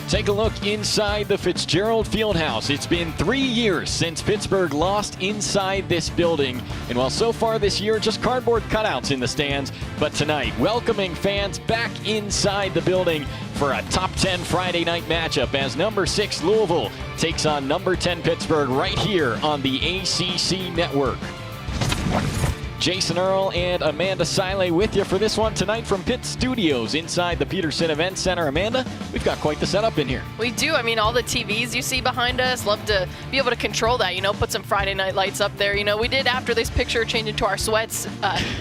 Take a look inside the Fitzgerald Fieldhouse. It's been 3 years since Pittsburgh lost inside this building. And while so far this year, just cardboard cutouts in the stands, but tonight, welcoming fans back inside the building for a top 10 Friday night matchup as number 6 Louisville takes on number 10 Pittsburgh right here on the ACC Network. Jason Earl and Amanda Siley with you for this one tonight from Pitt Studios inside the Peterson Event Center. Amanda, we've got quite the setup in here. We do. I mean, all the TVs you see behind us, love to be able to control that, put some Friday night lights up there. We did after this picture change into our sweats.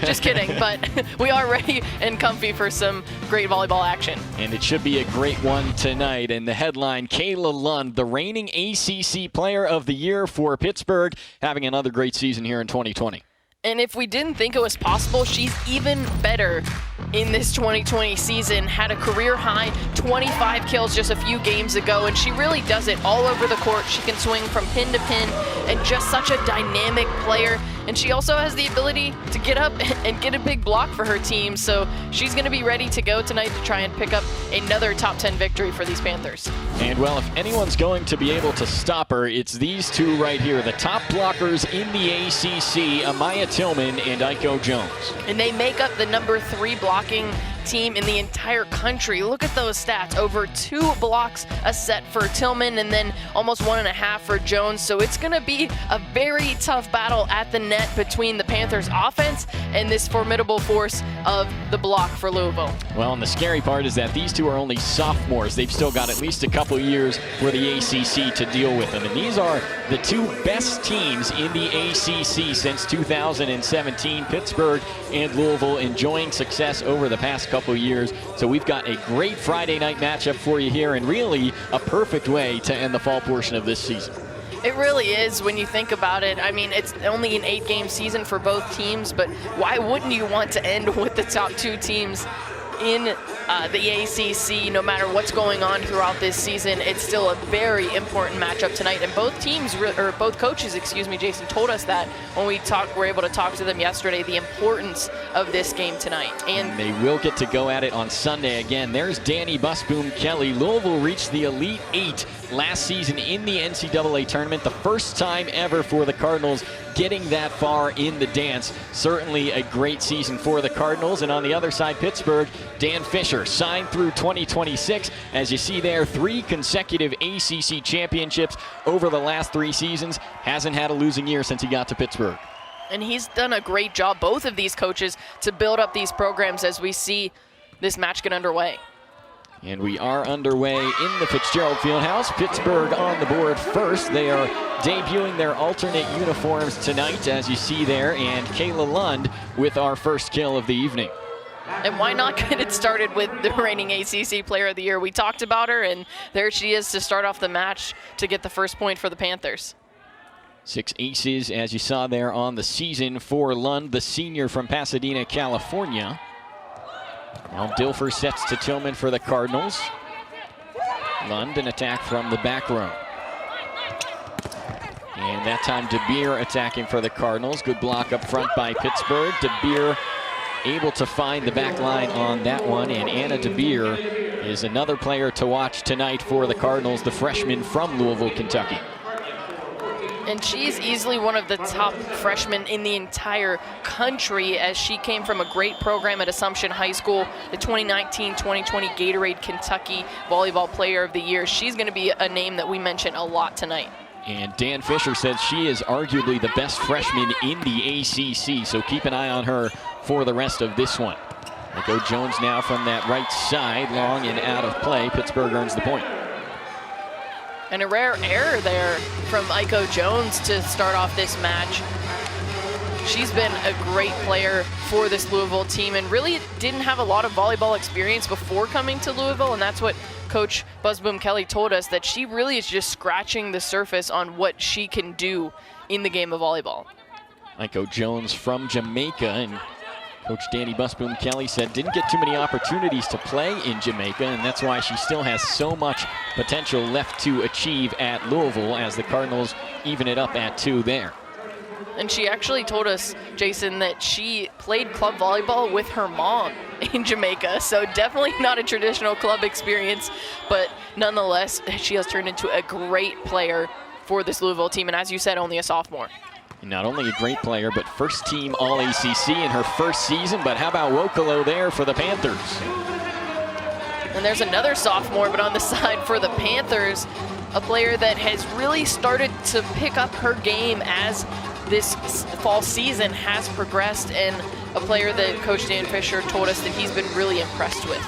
Just kidding, but we are ready and comfy for some great volleyball action. And it should be a great one tonight. And the headline, Kayla Lund, the reigning ACC Player of the Year for Pittsburgh, having another great season here in 2020. And if we didn't think it was possible, she's even better in this 2020 season. Had a career-high 25 kills just a few games ago, and she really does it all over the court. She can swing from pin to pin, and just such a dynamic player. And she also has the ability to get up and get a big block for her team, so she's going to be ready to go tonight to try and pick up another top 10 victory for these Panthers. And, well, if anyone's going to be able to stop her, it's these two right here, the top blockers in the ACC, Amaya Tillman and Aiko Jones. And they make up the number 3 blocking team in the entire country. Look at those stats. Over 2 blocks a set for Tillman and then almost 1.5 for Jones. So it's going to be a very tough battle at the net between the Panthers offense and this formidable force of the block for Louisville. Well, and the scary part is that these two are only sophomores. They've still got at least a couple years for the ACC to deal with them. And these are the 2 best teams in the ACC since 2017. Pittsburgh and Louisville enjoying success over the past couple years. So we've got a great Friday night matchup for you here, and really a perfect way to end the fall portion of this season. It really is when you think about it. I mean, it's only an 8-game season for both teams, but why wouldn't you want to end with the top 2 teams in the ACC? No matter what's going on throughout this season, it's still a very important matchup tonight. And both teams, or both coaches, Jason, told us that when we were able to talk to them yesterday, the importance of this game tonight. And they will get to go at it on Sunday again. There's Danny Busboom Kelly. Louisville reached the Elite 8 last season in the NCAA tournament, the first time ever for the Cardinals getting that far in the dance. Certainly a great season for the Cardinals. And on the other side, Pittsburgh, Dan Fisher signed through 2026. As you see there, 3 consecutive ACC championships over the last 3 seasons. Hasn't had a losing year since he got to Pittsburgh. And he's done a great job, both of these coaches, to build up these programs as we see this match get underway. And we are underway in the Fitzgerald Fieldhouse. Pittsburgh on the board first. They are debuting their alternate uniforms tonight, as you see there, and Kayla Lund with our first kill of the evening. And why not get it started with the reigning ACC Player of the Year? We talked about her, and there she is to start off the match to get the first point for the Panthers. 6 aces, as you saw there on the season for Lund, the senior from Pasadena, California. Now Dilfer sets to Tillman for the Cardinals. Lund, an attack from the back row. And that time DeBeer attacking for the Cardinals. Good block up front by Pittsburgh. DeBeer able to find the back line on that one. And Anna DeBeer is another player to watch tonight for the Cardinals, the freshman from Louisville, Kentucky. And she's easily one of the top freshmen in the entire country, as she came from a great program at Assumption High School, the 2019-2020 Gatorade Kentucky Volleyball Player of the Year. She's going to be a name that we mention a lot tonight. And Dan Fisher says she is arguably the best freshman in the ACC, so keep an eye on her for the rest of this one. Aiko Jones now from that right side, long and out of play. Pittsburgh earns the point. And a rare error there from Aiko Jones to start off this match. She's been a great player for this Louisville team and really didn't have a lot of volleyball experience before coming to Louisville, and that's what Coach Busboom Kelly told us, that she really is just scratching the surface on what she can do in the game of volleyball. Aiko Jones from Jamaica, and Coach Danny Busboom Kelly said didn't get too many opportunities to play in Jamaica, and that's why she still has so much potential left to achieve at Louisville as the Cardinals even it up at 2 there. And she actually told us, Jason, that she played club volleyball with her mom in Jamaica. So definitely not a traditional club experience, but nonetheless, she has turned into a great player for this Louisville team. And as you said, only a sophomore. Not only a great player, but first team All-ACC in her first season. But how about Wokolo there for the Panthers? And there's another sophomore, but on the side for the Panthers, a player that has really started to pick up her game as this fall season has progressed, and a player that Coach Dan Fisher told us that he's been really impressed with.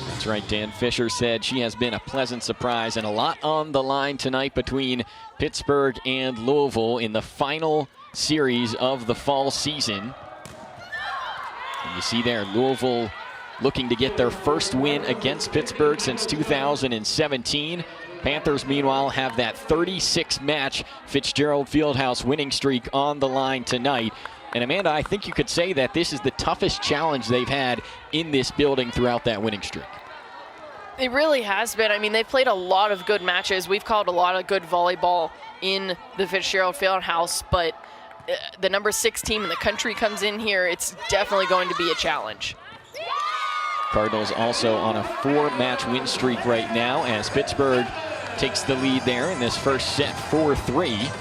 That's right, Dan Fisher said she has been a pleasant surprise, and a lot on the line tonight between Pittsburgh and Louisville in the final series of the fall season. And you see there, Louisville looking to get their first win against Pittsburgh since 2017. Panthers, meanwhile, have that 36-match Fitzgerald Fieldhouse winning streak on the line tonight. And Amanda, I think you could say that this is the toughest challenge they've had in this building throughout that winning streak. It really has been. I mean, they've played a lot of good matches. We've called a lot of good volleyball in the Fitzgerald Fieldhouse, but the number 6 team in the country comes in here. It's definitely going to be a challenge. Cardinals also on a 4-match win streak right now as Pittsburgh takes the lead there in this first set, 4-3.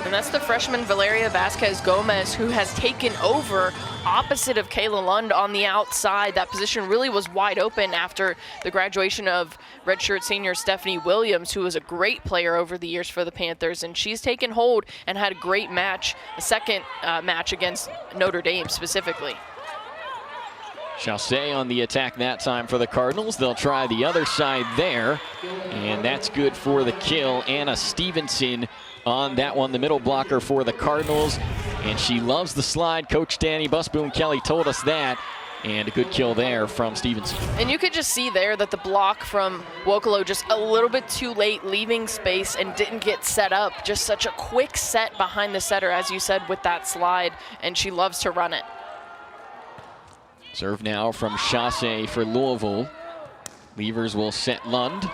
And that's the freshman Valeria Vasquez Gomez, who has taken over opposite of Kayla Lund on the outside. That position really was wide open after the graduation of redshirt senior Stephanie Williams, who was a great player over the years for the Panthers. And she's taken hold and had a great match, a second match against Notre Dame specifically. Chausset on the attack that time for the Cardinals. They'll try the other side there, and that's good for the kill. Anna Stevenson on that one, the middle blocker for the Cardinals, and she loves the slide. Coach Danny Busboom Kelly told us that, and a good kill there from Stevenson. And you could just see there that the block from Wokolo just a little bit too late, leaving space and didn't get set up. Just such a quick set behind the setter, as you said, with that slide, and she loves to run it. Serve now from Chausset for Louisville. Levers will set Lund.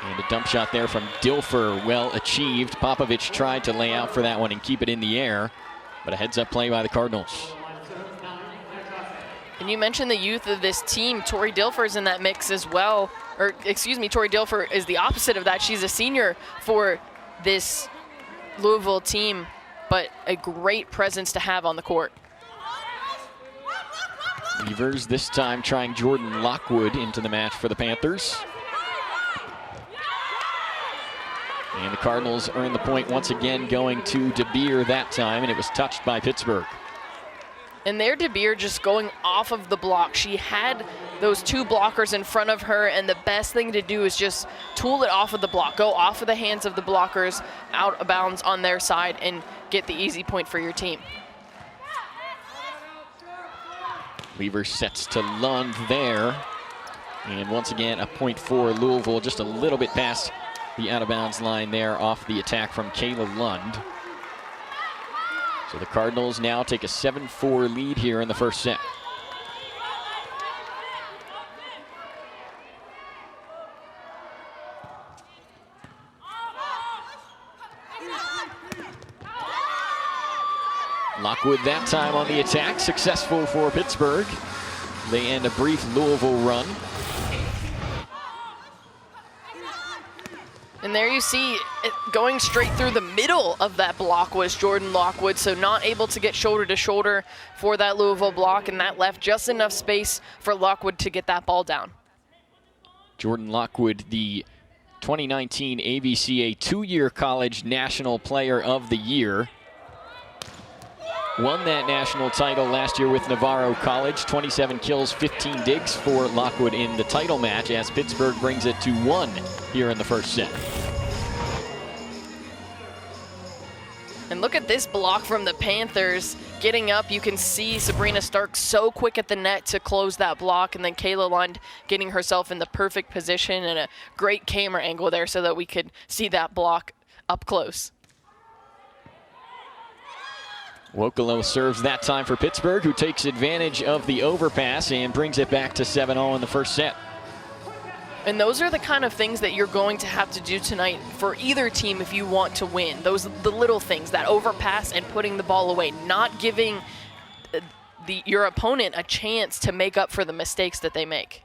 And a dump shot there from Dilfer, well achieved. Popovich tried to lay out for that one and keep it in the air, but a heads-up play by the Cardinals. And you mentioned the youth of this team. Tori Dilfer is in that mix as well. Or, excuse me, Tori Dilfer is the opposite of that. She's a senior for this Louisville team, but a great presence to have on the court. Levers this time trying Jordan Lockwood into the match for the Panthers. And the Cardinals earn the point once again, going to DeBeer that time, and it was touched by Pittsburgh. And there DeBeer just going off of the block. She had those 2 blockers in front of her, and the best thing to do is just tool it off of the block. Go off of the hands of the blockers, out of bounds on their side, and get the easy point for your team. Lever sets to Lund there. And once again, a point for Louisville, just a little bit past the out-of-bounds line there off the attack from Kayla Lund. So the Cardinals now take a 7-4 lead here in the first set. Lockwood that time on the attack, successful for Pittsburgh. They end a brief Louisville run. And there you see it going straight through the middle of that block was Jordan Lockwood, so not able to get shoulder to shoulder for that Louisville block, and that left just enough space for Lockwood to get that ball down. Jordan Lockwood, the 2019 AVCA 2-year college national player of the year. Won that national title last year with Navarro College. 27 kills, 15 digs for Lockwood in the title match as Pittsburgh brings it to 1 here in the first set. And look at this block from the Panthers. Getting up, you can see Sabrina Stark so quick at the net to close that block, and then Kayla Lund getting herself in the perfect position and a great camera angle there so that we could see that block up close. Wokolo serves that time for Pittsburgh, who takes advantage of the overpass and brings it back to 7-0 in the first set. And those are the kind of things that you're going to have to do tonight for either team if you want to win. The little things, that overpass and putting the ball away, not giving your opponent a chance to make up for the mistakes that they make.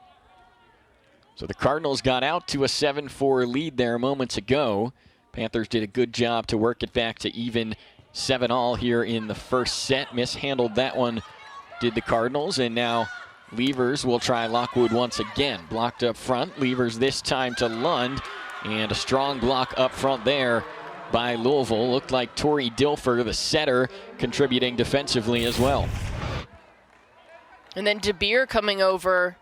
So the Cardinals got out to a 7-4 lead there moments ago. Panthers did a good job to work it back to even 7-all here in the first set. Mishandled that one, did the Cardinals, and now Levers will try Lockwood once again. Blocked up front. Levers this time to Lund, and a strong block up front there by Louisville. Looked like Tori Dilfer, the setter, contributing defensively as well. And then De Beer coming over,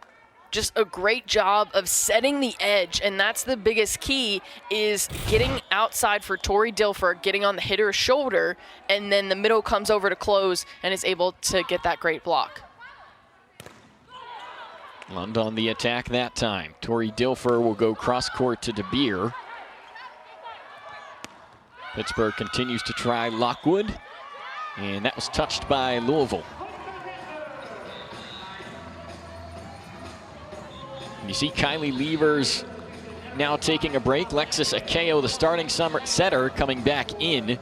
just a great job of setting the edge, and that's the biggest key, is getting outside for Tori Dilfer, getting on the hitter's shoulder, and then the middle comes over to close and is able to get that great block. Lund on the attack that time. Tori Dilfer will go cross court to De Beer. Pittsburgh continues to try Lockwood, and that was touched by Louisville. You see Kylie Levers now taking a break. Lexus Akeo, the starting setter, coming back in.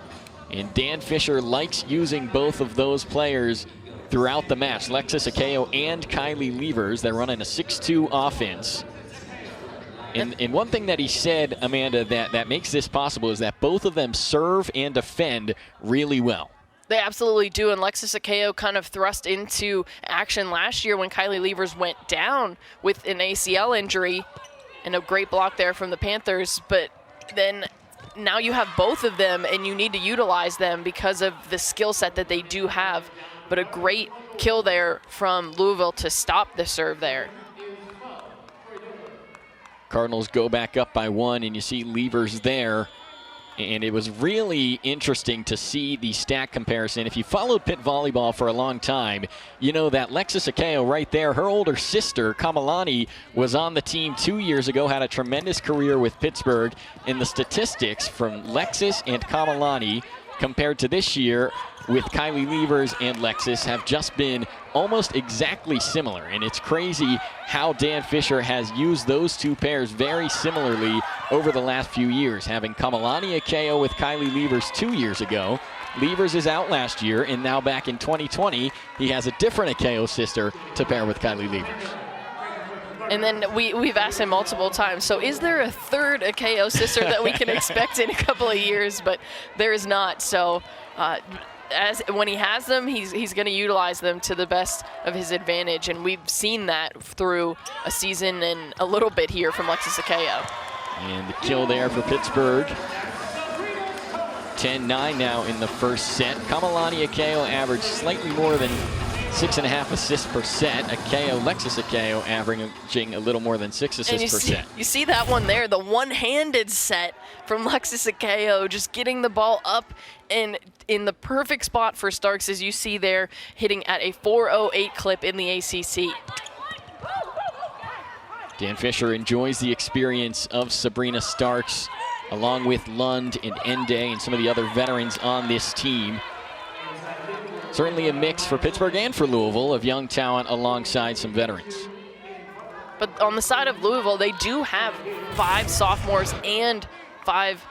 And Dan Fisher likes using both of those players throughout the match. Lexus Akeo and Kylie Levers. They're running a 6-2 offense. And one thing that he said, Amanda, that makes this possible is that both of them serve and defend really well. They absolutely do, and Lexus Akeo kind of thrust into action last year when Kylie Levers went down with an ACL injury, and a great block there from the Panthers. But then now you have both of them, and you need to utilize them because of the skill set that they do have. But a great kill there from Louisville to stop the serve there. Cardinals go back up by 1, and you see Levers there. And it was really interesting to see the stat comparison. If you followed Pitt Volleyball for a long time, you know that Lexus Akeo right there, her older sister, Kamalani, was on the team 2 years ago, had a tremendous career with Pittsburgh. And the statistics from Lexus and Kamalani compared to this year with Kylie Levers and Lexus have just been almost exactly similar. And it's crazy how Dan Fisher has used those two pairs very similarly over the last few years, having Kamalani Akeo with Kylie Levers 2 years ago. Levers is out last year, and now back in 2020, he has a different Akeo sister to pair with Kylie Levers. And then we've asked him multiple times, so is there a third Akeo sister that we can expect in a couple of years? But there is not. So when he has them, he's going to utilize them to the best of his advantage. And we've seen that through a season and a little bit here from Lexus Akeo. And the kill there for Pittsburgh. 10-9 now in the first set. Kamalani Akeo averaged slightly more than 6.5 assists per set. Lexus Akeo averaging a little more than 6 assists per set. You see that one there, the one-handed set from Lexus Akeo, just getting the ball up and in the perfect spot for Starks, as you see there, hitting at a 4.08 clip in the ACC. Dan Fisher enjoys the experience of Sabrina Starks, along with Lund and Ende and some of the other veterans on this team. Certainly a mix for Pittsburgh and for Louisville of young talent alongside some veterans. But on the side of Louisville, they do have 5 sophomores and 5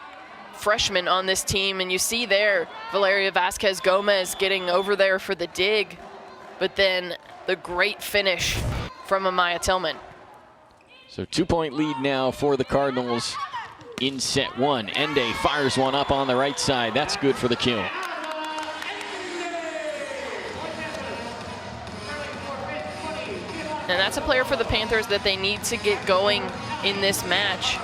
freshmen on this team. And you see there, Valeria Vasquez Gomez getting over there for the dig, but then the great finish from Amaya Tillman. So 2-point lead now for the Cardinals in set 1. Ende fires one up on the right side. That's good for the kill. And that's a player for the Panthers that they need to get going in this match.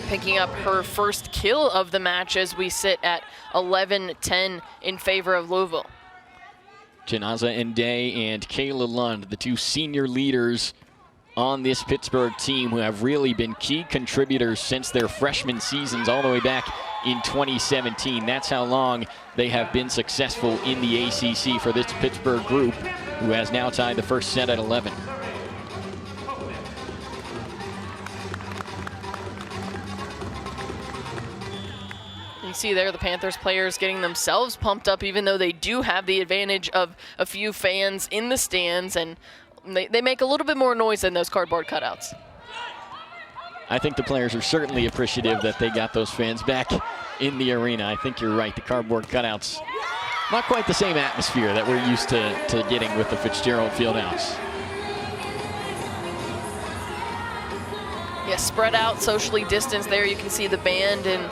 Picking up her first kill of the match as we sit at 11-10 in favor of Louisville. Janaza Ende and Kayla Lund, the 2 senior leaders on this Pittsburgh team who have really been key contributors since their freshman seasons all the way back in 2017. That's how long they have been successful in the ACC for this Pittsburgh group, who has now tied the first set at 11. You see there the Panthers players getting themselves pumped up, even though they do have the advantage of a few fans in the stands, and they make a little bit more noise than those cardboard cutouts. I think the players are certainly appreciative that they got those fans back in the arena. I think you're right. The cardboard cutouts, not quite the same atmosphere that we're used to getting with the Fitzgerald Fieldhouse. Yeah, spread out, socially distanced there. You can see the band and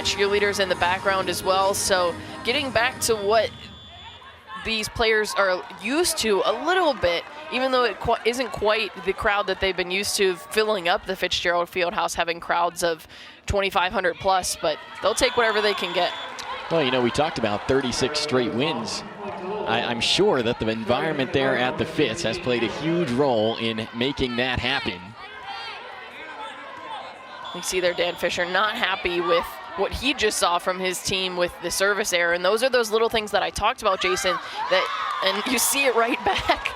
cheerleaders in the background as well. So getting back to what these players are used to a little bit, even though it isn't quite the crowd that they've been used to, filling up the Fitzgerald Fieldhouse, having crowds of 2,500 plus, but they'll take whatever they can get. Well, you know, we talked about 36 straight wins. I'm sure that the environment there at the Fitz has played a huge role in making that happen. You see there Dan Fisher not happy with what he just saw from his team with the service error. And those are those little things that I talked about, Jason, and you see it right back.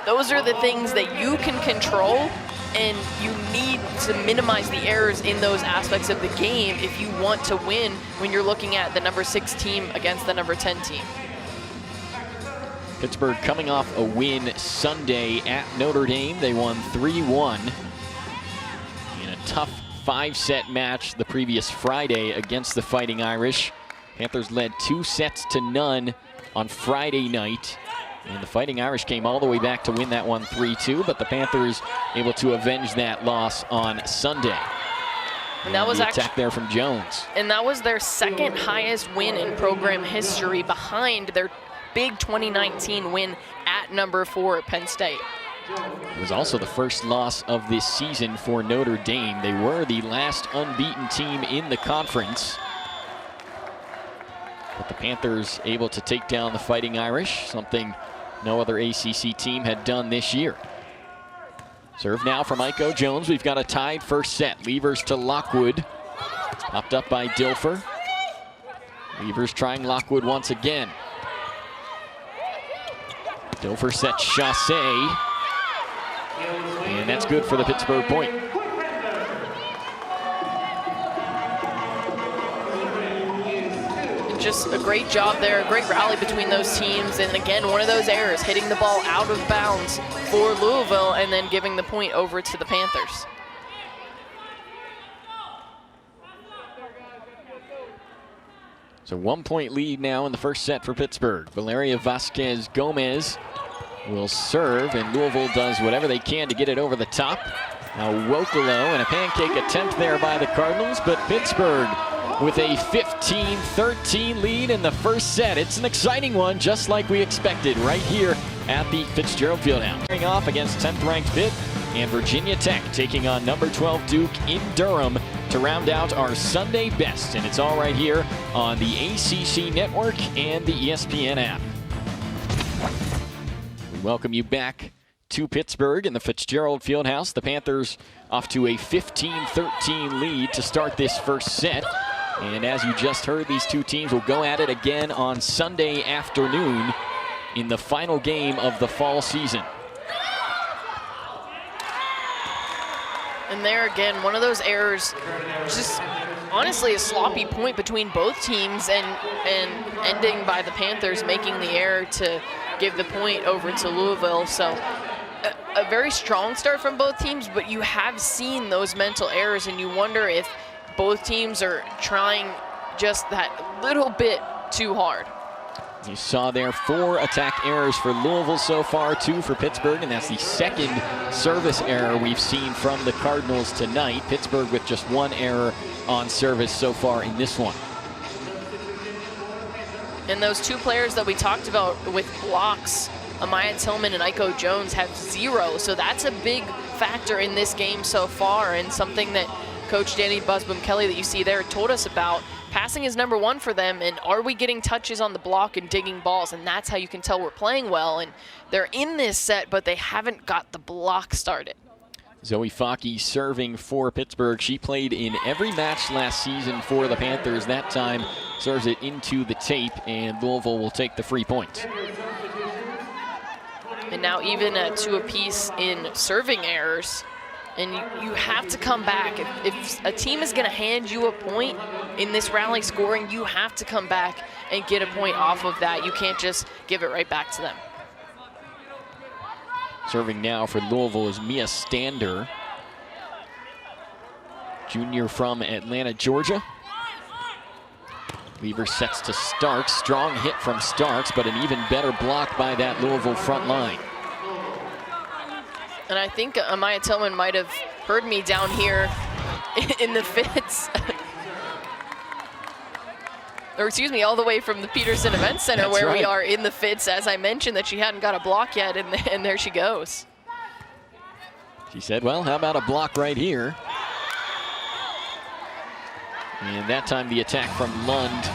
Those are the things that you can control, and you need to minimize the errors in those aspects of the game if you want to win when you're looking at the number 6 team against the number 10 team. Pittsburgh coming off a win Sunday at Notre Dame. They won 3-1 in a tough 5-set match the previous Friday against the Fighting Irish. Panthers led 2-0 on Friday night, and the Fighting Irish came all the way back to win that one 3-2, but the Panthers able to avenge that loss on Sunday. And that was the attack there from Jones. And that was their second highest win in program history, behind their big 2019 win at number 4 at Penn State. It was also the first loss of this season for Notre Dame. They were the last unbeaten team in the conference. But the Panthers able to take down the Fighting Irish, something no other ACC team had done this year. Serve now from Iko Jones. We've got a tied first set. Levers to Lockwood. Popped up by Dilfer. Levers trying Lockwood once again. Dilfer sets Chassé. And that's good for the Pittsburgh point. Just a great job there, a great rally between those teams. And again, one of those errors, hitting the ball out of bounds for Louisville and then giving the point over to the Panthers. So 1-point lead now in the first set for Pittsburgh. Valeria Vasquez Gomez will serve, and Louisville does whatever they can to get it over the top. Now Wokolo, and a pancake attempt there by the Cardinals, but Pittsburgh with a 15-13 lead in the first set. It's an exciting one, just like we expected right here at the Fitzgerald Fieldhouse. Carrying off against 10th-ranked Pitt, and Virginia Tech taking on number 12 Duke in Durham to round out our Sunday best. And it's all right here on the ACC Network and the ESPN app. We welcome you back to Pittsburgh in the Fitzgerald Fieldhouse. The Panthers off to a 15-13 lead to start this first set. And as you just heard, these two teams will go at it again on Sunday afternoon in the final game of the fall season. And there again, one of those errors, just honestly a sloppy point between both teams, and ending by the Panthers making the error to give the point over to Louisville. So a very strong start from both teams, but you have seen those mental errors, and you wonder if both teams are trying just that little bit too hard. You saw there 4 attack errors for Louisville so far, 2 for Pittsburgh, and that's the second service error we've seen from the Cardinals tonight. Pittsburgh with just 1 error on service so far in this one. And those 2 players that we talked about with blocks, Amaya Tillman and Iko Jones, have 0, so that's a big factor in this game so far, and something that Coach Danny Busboom Kelly that you see there told us about. Passing is number 1 for them, and are we getting touches on the block and digging balls? And that's how you can tell we're playing well. And they're in this set, but they haven't got the block started. Zoe Fockey serving for Pittsburgh. She played in every match last season for the Panthers. That time serves it into the tape, and Louisville will take the free point. And now even 2 apiece in serving errors. And you have to come back. If a team is going to hand you a point in this rally scoring, you have to come back and get a point off of that. You can't just give it right back to them. Serving now for Louisville is Mia Stander. junior from Atlanta, Georgia. Weaver sets to Starks. Strong hit from Starks, but an even better block by that Louisville front line. And I think Amaya Tillman might have heard me down here in the Fitz. Or excuse me, all the way from the Peterson Event Center. That's where right. We are in the Fitz, as I mentioned that she hadn't got a block yet, and there she goes. She said, well, how about a block right here? And that time the attack from Lund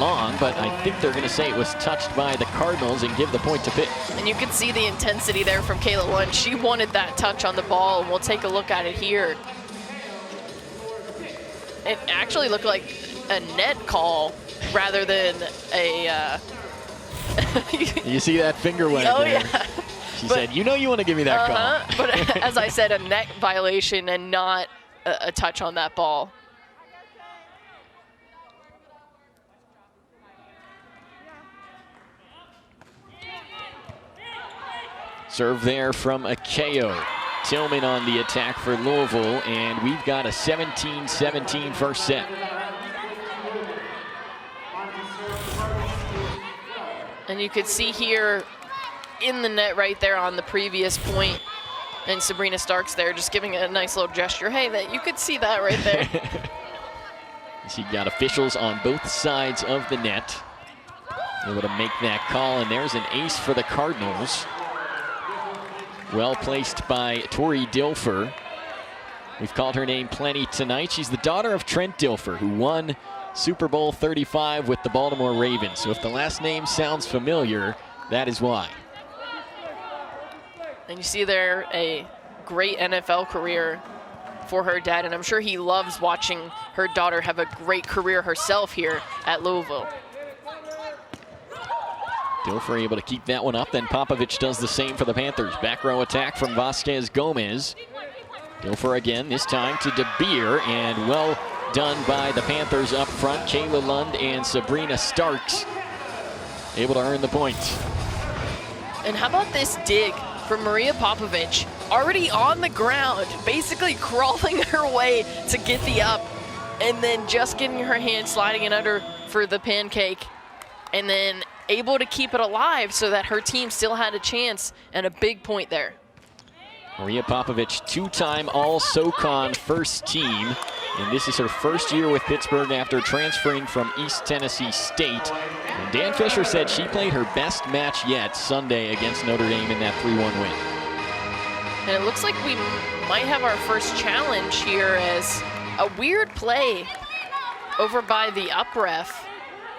long, but I think they're going to say it was touched by the Cardinals and give the point to Pitt. And you can see the intensity there from Kayla Lund. She wanted that touch on the ball, and we'll take a look at it here. It actually looked like a net call rather than a... You see that finger went oh, there. Yeah. She said, you know you want to give me that call. But as I said, a net violation and not a touch on that ball. Serve there from Akeo. Tillman on the attack for Louisville, and we've got a 17-17 first set. And you could see here in the net right there on the previous point, and Sabrina Starks there just giving a nice little gesture. Hey, that you could see that right there. She got officials on both sides of the net, able to make that call, and there's an ace for the Cardinals. Well placed by Tori Dilfer. We've called her name plenty tonight. She's the daughter of Trent Dilfer, who won Super Bowl 35 with the Baltimore Ravens. So if the last name sounds familiar, that is why. And you see there a great NFL career for her dad, and I'm sure he loves watching her daughter have a great career herself here at Louisville. Dilfer able to keep that one up, then Popovich does the same for the Panthers. Back row attack from Vasquez Gomez. Dilfer again, this time to De Beer, and well done by the Panthers up front. Kayla Lund and Sabrina Starks able to earn the point. And how about this dig from Maria Popovich, already on the ground, basically crawling her way to get the up, and then just getting her hand sliding it under for the pancake, and then able to keep it alive so that her team still had a chance, and a big point there. Maria Popovich, two-time All-SoCon first team, and this is her first year with Pittsburgh after transferring from East Tennessee State. And Dan Fisher said she played her best match yet Sunday against Notre Dame in that 3-1 win. And it looks like we might have our first challenge here as a weird play over by the up ref.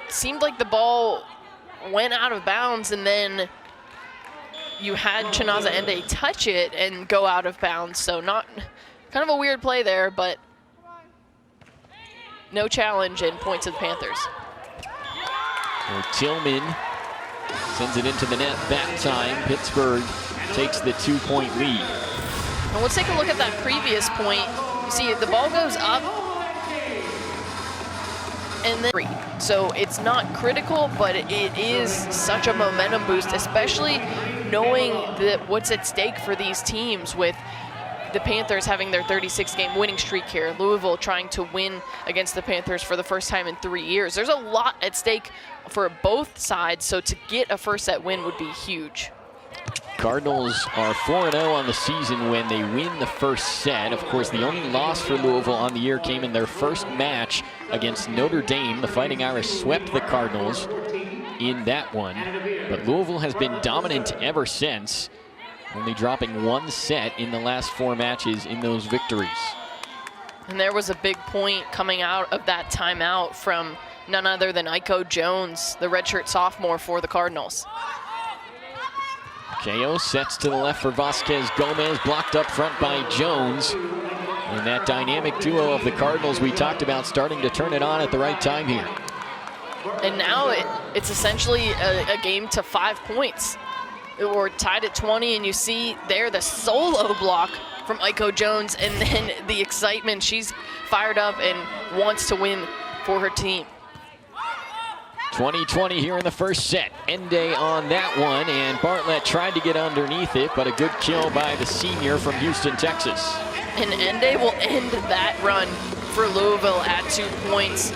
Seemed like the ball went out of bounds, and then you had Chinaza Ende touch it and go out of bounds. So not kind of a weird play there, but no challenge and point to the Panthers. So Tillman sends it into the net that time. Pittsburgh takes the 2-point lead. And let's take a look at that previous point. You see the ball goes up, and then so it's not critical, but it is such a momentum boost, especially knowing that what's at stake for these teams, with the Panthers having their 36-game winning streak here, Louisville trying to win against the Panthers for the first time in 3 years. There's a lot at stake for both sides, so to get a first set win would be huge. Cardinals are 4-0 on the season when they win the first set. Of course, the only loss for Louisville on the year came in their first match against Notre Dame. The Fighting Irish swept the Cardinals in that one, but Louisville has been dominant ever since, only dropping one set in the last 4 matches in those victories. And there was a big point coming out of that timeout from none other than Aiko Jones, the redshirt sophomore for the Cardinals. KO sets to the left for Vasquez Gomez, blocked up front by Jones. And that dynamic duo of the Cardinals we talked about starting to turn it on at the right time here. And now it's essentially a game to 5 points. We're tied at 20, and you see there the solo block from Aiko Jones, and then the excitement. She's fired up and wants to win for her team. 20-20 here in the first set. Ende on that one, and Bartlett tried to get underneath it, but a good kill by the senior from Houston, Texas. And Ende will end that run for Louisville at 2 points.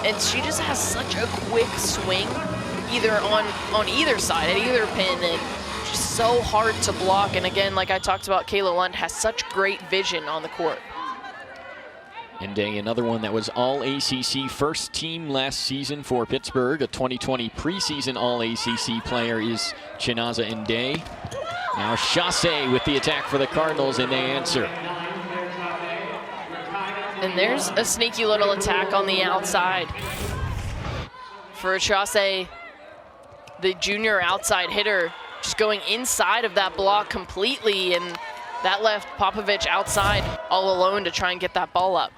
And she just has such a quick swing, either on either side, at either pin, and just so hard to block. And again, like I talked about, Kayla Lund has such great vision on the court. Ende, another one that was All-ACC first team last season for Pittsburgh. A 2020 preseason All-ACC player is Chinaza Ende. Now Chassé with the attack for the Cardinals, and they answer. And there's a sneaky little attack on the outside for Chassé, the junior outside hitter, just going inside of that block completely, and that left Popovich outside all alone to try and get that ball up.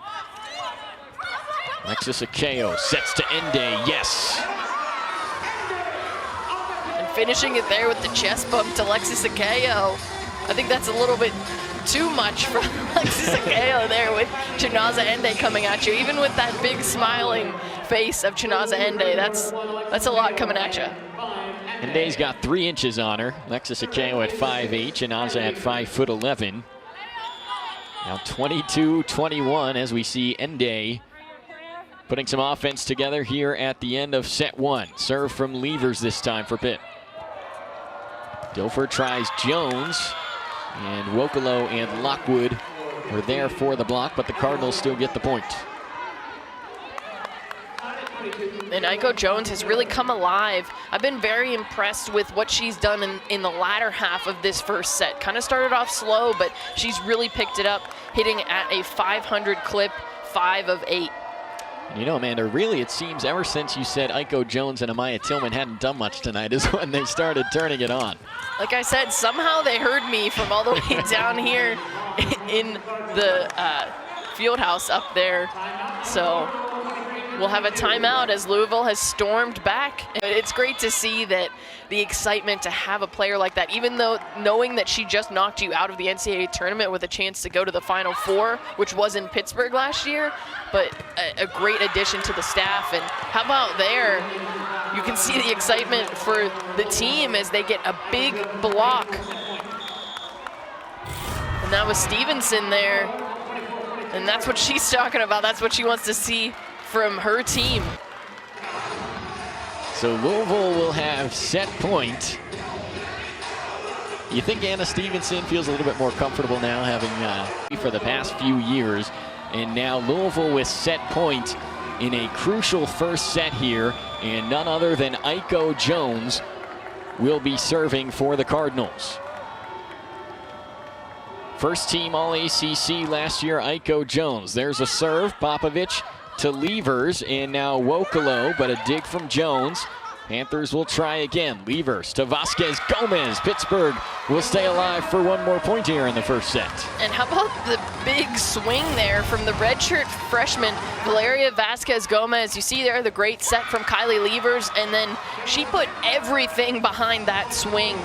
Alexis Akeo sets to Ende, yes. And finishing it there with the chest bump to Alexis Akeo. I think that's a little bit too much for Alexis Akeo there with Chinaza Ende coming at you. Even with that big smiling face of Chinaza Ende, that's a lot coming at you. Ende's got 3 inches on her. Alexis Akeo at 5'8", Chinaza at 5'11". Now 22-21 as we see Ende putting some offense together here at the end of set 1. Serve from Levers this time for Pitt. Dilfer tries Jones, and Wokolo and Lockwood were there for the block, but the Cardinals still get the point. And Aiko Jones has really come alive. I've been very impressed with what she's done in the latter half of this first set. Kind of started off slow, but she's really picked it up, hitting at a 500 clip, 5 of 8. You know, Amanda, really it seems ever since you said Aiko Jones and Amaya Tillman hadn't done much tonight is when they started turning it on. Like I said, somehow they heard me from all the way down here in the field house up there. So we'll have a timeout as Louisville has stormed back. It's great to see that the excitement to have a player like that, even though knowing that she just knocked you out of the NCAA tournament with a chance to go to the Final Four, which was in Pittsburgh last year, but a great addition to the staff. And how about there, you can see the excitement for the team as they get a big block. And that was Stevenson there. And that's what she's talking about. That's what she wants to see from her team. So Louisville will have set point. You think Anna Stevenson feels a little bit more comfortable now, having for the past few years, and now Louisville with set point in a crucial first set here, and none other than Aiko Jones will be serving for the Cardinals. First team All-ACC last year, Aiko Jones. There's a serve, Popovich to Levers, and now Wokolo, but a dig from Jones. Panthers will try again. Levers to Vasquez Gomez. Pittsburgh will stay alive for one more point here in the first set. And how about the big swing there from the redshirt freshman, Valeria Vasquez Gomez. You see there the great set from Kylie Levers, and then she put everything behind that swing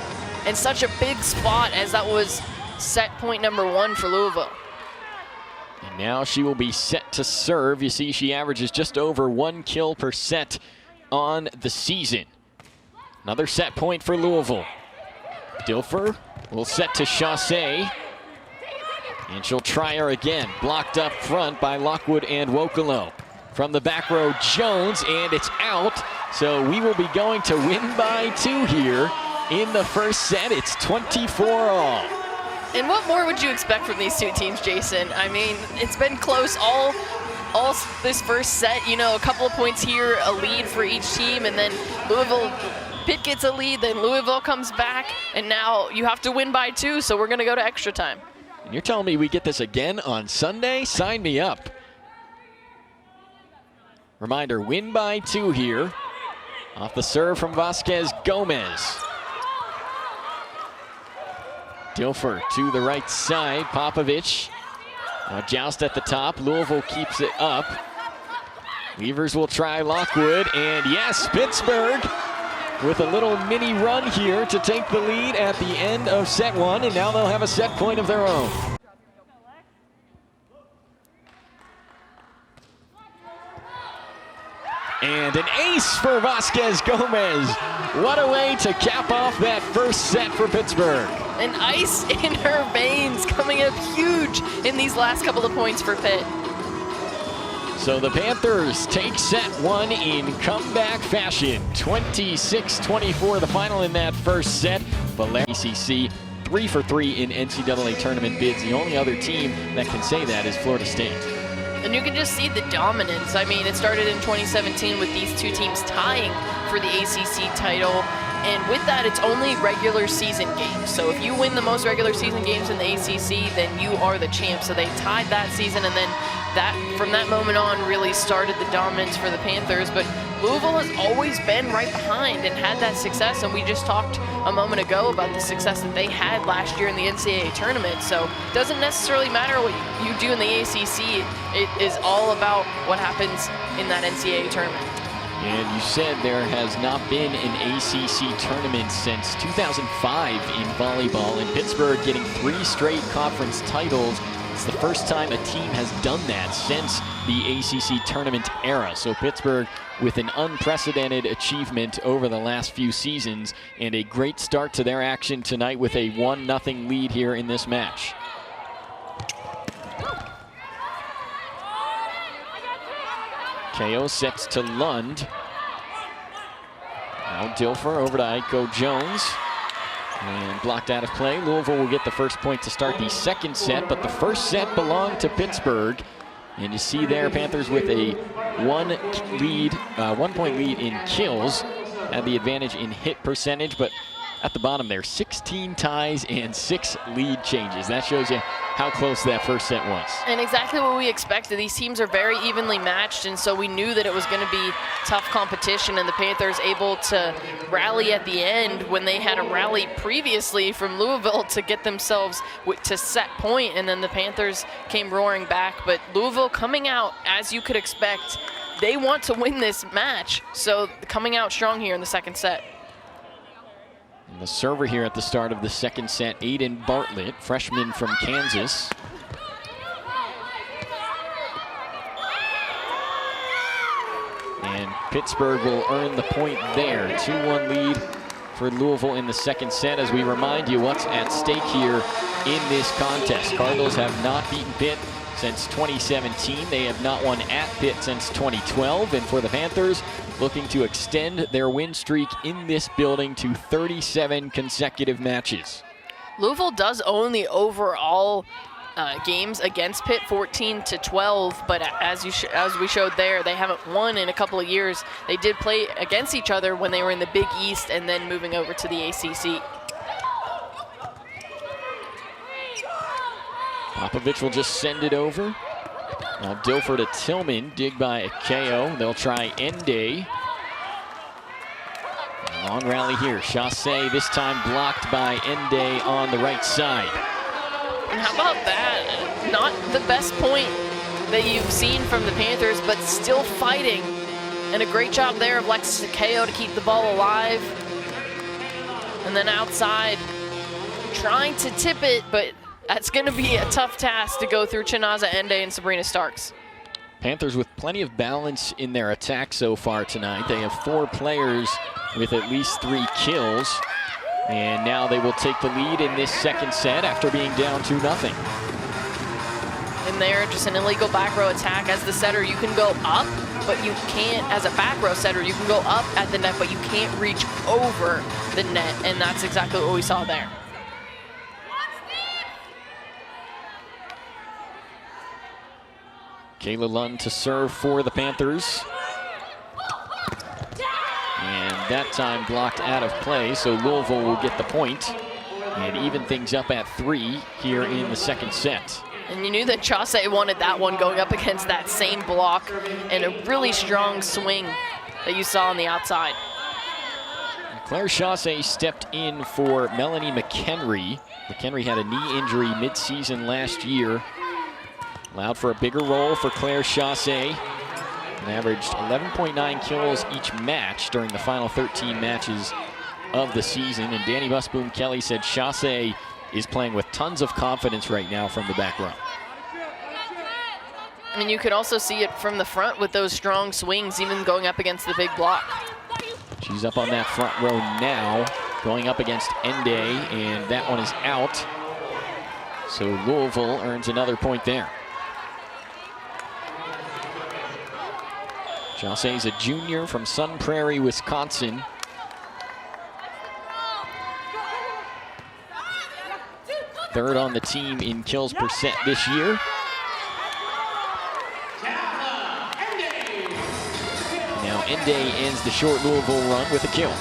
in such a big spot as that was set point number 1 for Louisville. And now she will be set to serve. You see she averages just over 1 kill per set on the season. Another set point for Louisville. Dilfer will set to Chassé. And she'll try her again. Blocked up front by Lockwood and Wokolo. From the back row, Jones, and it's out. So we will be going to win by 2 here in the first set. It's 24-all. And what more would you expect from these two teams, Jason? I mean, it's been close all this first set. You know, a couple of points here, a lead for each team, and then Pitt gets a lead, then Louisville comes back, and now you have to win by 2, so we're going to go to extra time. And you're telling me we get this again on Sunday? Sign me up. Reminder, win by 2 here. Off the serve from Vasquez Gomez. Dilfer to the right side, Popovich. Now joust at the top, Louisville keeps it up. Levers will try Lockwood, and yes, Pittsburgh with a little mini run here to take the lead at the end of set 1, and now they'll have a set point of their own. And an ace for Vasquez Gomez. What a way to cap off that first set for Pittsburgh. and ice in her veins, coming up huge in these last couple of points for Pitt. So the Panthers take set one in comeback fashion. 26-24, the final in that first set. ACC 3 for 3 in NCAA tournament bids. The only other team that can say that is Florida State. And you can just see the dominance. I mean, it started in 2017 with these two teams tying for the ACC title. And with that, it's only regular season games. So if you win the most regular season games in the ACC, then you are the champ. So they tied that season, and then from that moment on really started the dominance for the Panthers. But Louisville has always been right behind and had that success. And we just talked a moment ago about the success that they had last year in the NCAA tournament. So it doesn't necessarily matter what you do in the ACC. It is all about what happens in that NCAA tournament. And you said there has not been an ACC tournament since 2005 in volleyball, and Pittsburgh getting 3 straight conference titles. It's the first time a team has done that since the ACC tournament era. So Pittsburgh with an unprecedented achievement over the last few seasons, and a great start to their action tonight with a 1-0 lead here in this match. KO sets to Lund. Now Dilfer over to Aiko Jones. And blocked out of play. Louisville will get the first point to start the second set, but the first set belonged to Pittsburgh. And you see there, Panthers with a 1-point lead in kills. Had the advantage in hit percentage, but at the bottom there, 16 ties and 6 lead changes. That shows you how close that first set was. And exactly what we expected. These teams are very evenly matched, and so we knew that it was going to be tough competition, and the Panthers able to rally at the end when they had a rally previously from Louisville to get themselves to set point, and then the Panthers came roaring back. But Louisville coming out, as you could expect, they want to win this match, so coming out strong here in the second set. And the server here at the start of the second set, Aiden Bartlett, freshman from Kansas. And Pittsburgh will earn the point there. 2-1 lead for Louisville in the second set, as we remind you what's at stake here in this contest. Cardinals have not beaten Pitt since 2017. They have not won at Pitt since 2012. And for the Panthers, looking to extend their win streak in this building to 37 consecutive matches. Louisville does own the overall games against Pitt, 14-12, but as we showed there, they haven't won in a couple of years. They did play against each other when they were in the Big East and then moving over to the ACC. Popovich will just send it over. Now Dilfer to Tillman, dig by KO. They'll try Ende. Long rally here. Chassé this time blocked by Ende on the right side. And how about that? Not the best point that you've seen from the Panthers, but still fighting. And a great job there of Alexis KO to keep the ball alive. And then outside, trying to tip it, but that's going to be a tough task to go through Chinaza Ende and Sabrina Starks. Panthers with plenty of balance in their attack so far tonight. They have 4 players with at least 3 kills. And now they will take the lead in this second set after being down 2-0. And there, just an illegal back row attack. As the setter, you can go up, but you can't, as a back row setter, you can go up at the net, but you can't reach over the net. And that's exactly what we saw there. Kayla Lund to serve for the Panthers. And that time blocked out of play, so Louisville will get the point and even things up at 3 here in the second set. And you knew that Chassé wanted that one going up against that same block and a really strong swing that you saw on the outside. Claire Chassé stepped in for Melanie McHenry. McHenry had a knee injury mid-season last year. Allowed for a bigger role for Claire Chassé. And averaged 11.9 kills each match during the final 13 matches of the season. And Danny Busboom Kelly said Chassé is playing with tons of confidence right now from the back row. I mean, you could also see it from the front with those strong swings, even going up against the big block. She's up on that front row now. going up against Ende, and that one is out. So Louisville earns another point there. Chaussee is a junior from Sun Prairie, Wisconsin. Third on the team in kills percent this year. Now Ende ends the short Louisville run with a kill.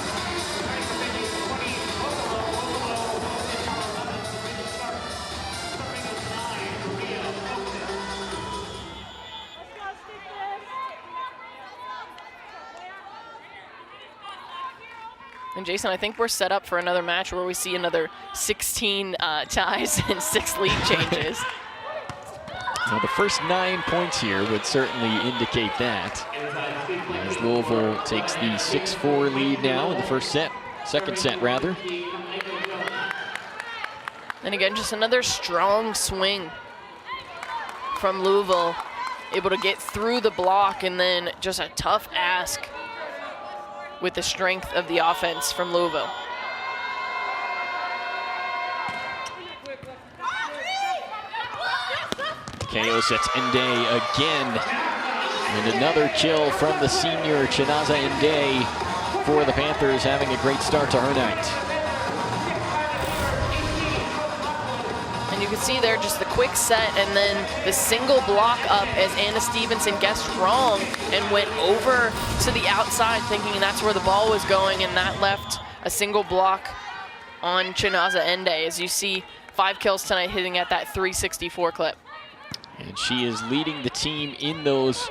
And Jason, I think we're set up for another match where we see another 16 ties and 6 lead changes. Well, the first 9 points here would certainly indicate that. As Louisville takes the 6-4 lead now in the second set rather. And again, just another strong swing from Louisville, able to get through the block, and then just a tough ask with the strength of the offense from Louisville. KO sets Ende again. And another kill from the senior Chinaza Ende for the Panthers, having a great start to her night. And you can see there just the quick set and then the single block up as Anna Stevenson guessed wrong and went over to the outside thinking that's where the ball was going, and that left a single block on Chinaza Ende. As you see, 5 kills tonight, hitting at that 364 clip. And she is leading the team in those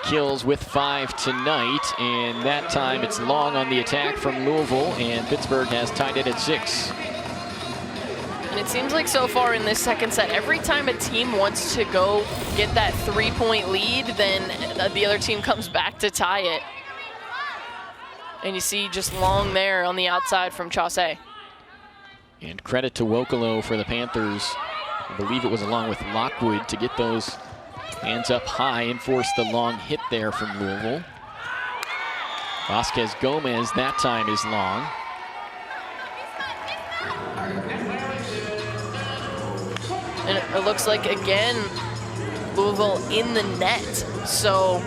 kills with 5 tonight, and that time it's Long on the attack from Louisville, and Pittsburgh has tied it at 6. And it seems like so far in this second set, every time a team wants to go get that 3-point lead, then the other team comes back to tie it. And you see just Long there on the outside from Chaussee. And credit to Wokolo for the Panthers. I believe it was along with Lockwood to get those hands up high and force the long hit there from Louisville. Vasquez Gomez that time is long. And it looks like, again, Louisville in the net. So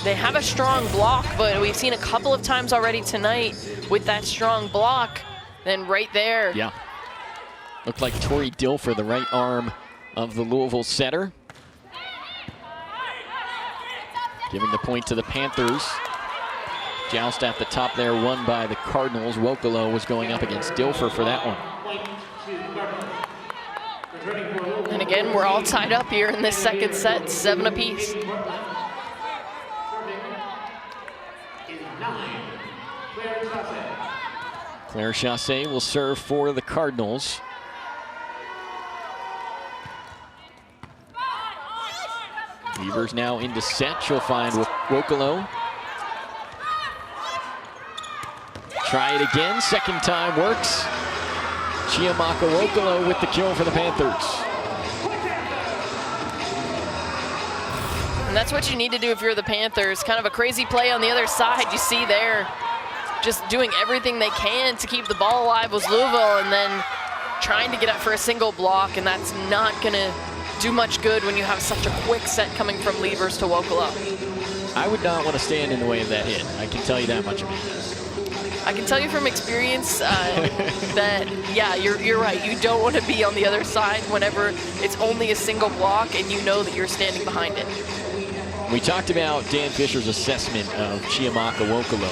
they have a strong block, but we've seen a couple of times already tonight with that strong block. Then right there. Yeah. Looked like Tori Dilfer, the right arm of the Louisville setter. Giving the point to the Panthers. Joust at the top there, won by the Cardinals. Wokolo was going up against Dilfer for that one. And again, we're all tied up here in this second set, 7 apiece. Claire Chaussee will serve for the Cardinals. Weaver's now into set. She'll find Wokolo. Try it again. Second time works. Chiamaka Wokolo with the kill for the Panthers. And that's what you need to do if you're the Panthers. Kind of a crazy play on the other side. You see there, just doing everything they can to keep the ball alive was Louisville, and then trying to get up for a single block, and that's not going to do much good when you have such a quick set coming from Levers to Wokolo. I would not want to stand in the way of that hit. I can tell you that much about it. I can tell you from experience that, yeah, you're right. You don't want to be on the other side whenever it's only a single block and you know that you're standing behind it. We talked about Dan Fisher's assessment of Chiamaka Wokolo.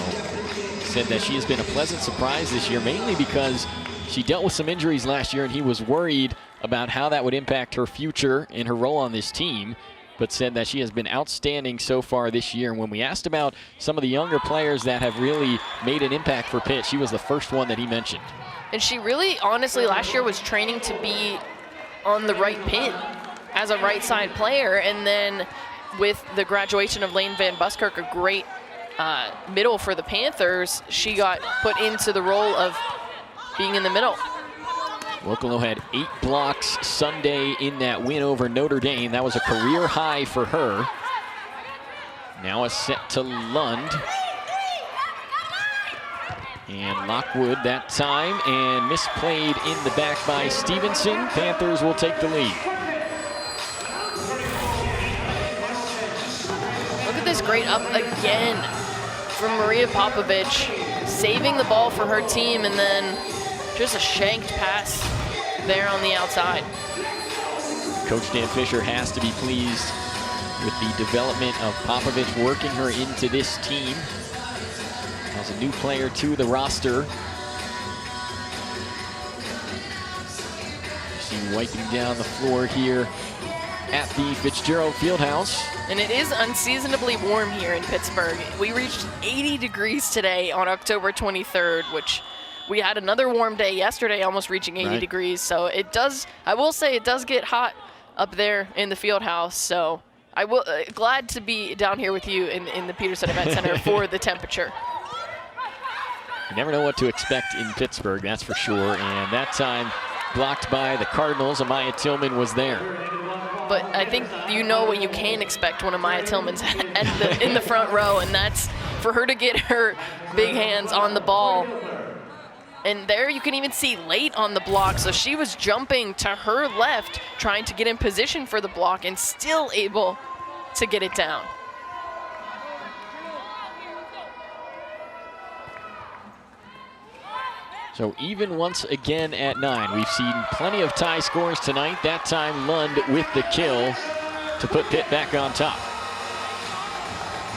Said that she has been a pleasant surprise this year, mainly because she dealt with some injuries last year and he was worried about how that would impact her future and her role on this team, but said that she has been outstanding so far this year. And when we asked about some of the younger players that have really made an impact for Pitt, she was the first one that he mentioned. And she really, honestly, last year was training to be on the right pin as a right side player. And then with the graduation of Lane Van Buskirk, a great middle for the Panthers, she got put into the role of being in the middle. Wokolo had 8 blocks Sunday in that win over Notre Dame. That was a career high for her. Now a set to Lund. And Lockwood that time, and misplayed in the back by Stevenson. Panthers will take the lead. Look at this great up again from Maria Popovich, saving the ball for her team, and then just a shanked pass there on the outside. Coach Dan Fisher has to be pleased with the development of Popovich, working her into this team. As a new player to the roster. You see wiping down the floor here at the Fitzgerald Fieldhouse. And it is unseasonably warm here in Pittsburgh. We reached 80 degrees today on October 23rd, which we had another warm day yesterday, almost reaching 80 degrees. So it does, I will say, it does get hot up there in the Fieldhouse. So I will glad to be down here with you in the Peterson Event Center for the temperature. You never know what to expect in Pittsburgh, that's for sure. And that time blocked by the Cardinals. Amaya Tillman was there. But I think you know what you can expect when Amaya Tillman's in the front row, and that's for her to get her big hands on the ball. And there you can even see late on the block, so she was jumping to her left, trying to get in position for the block, and still able to get it down. So even once again at 9. We've seen plenty of tie scores tonight. That time Lund with the kill to put Pitt back on top.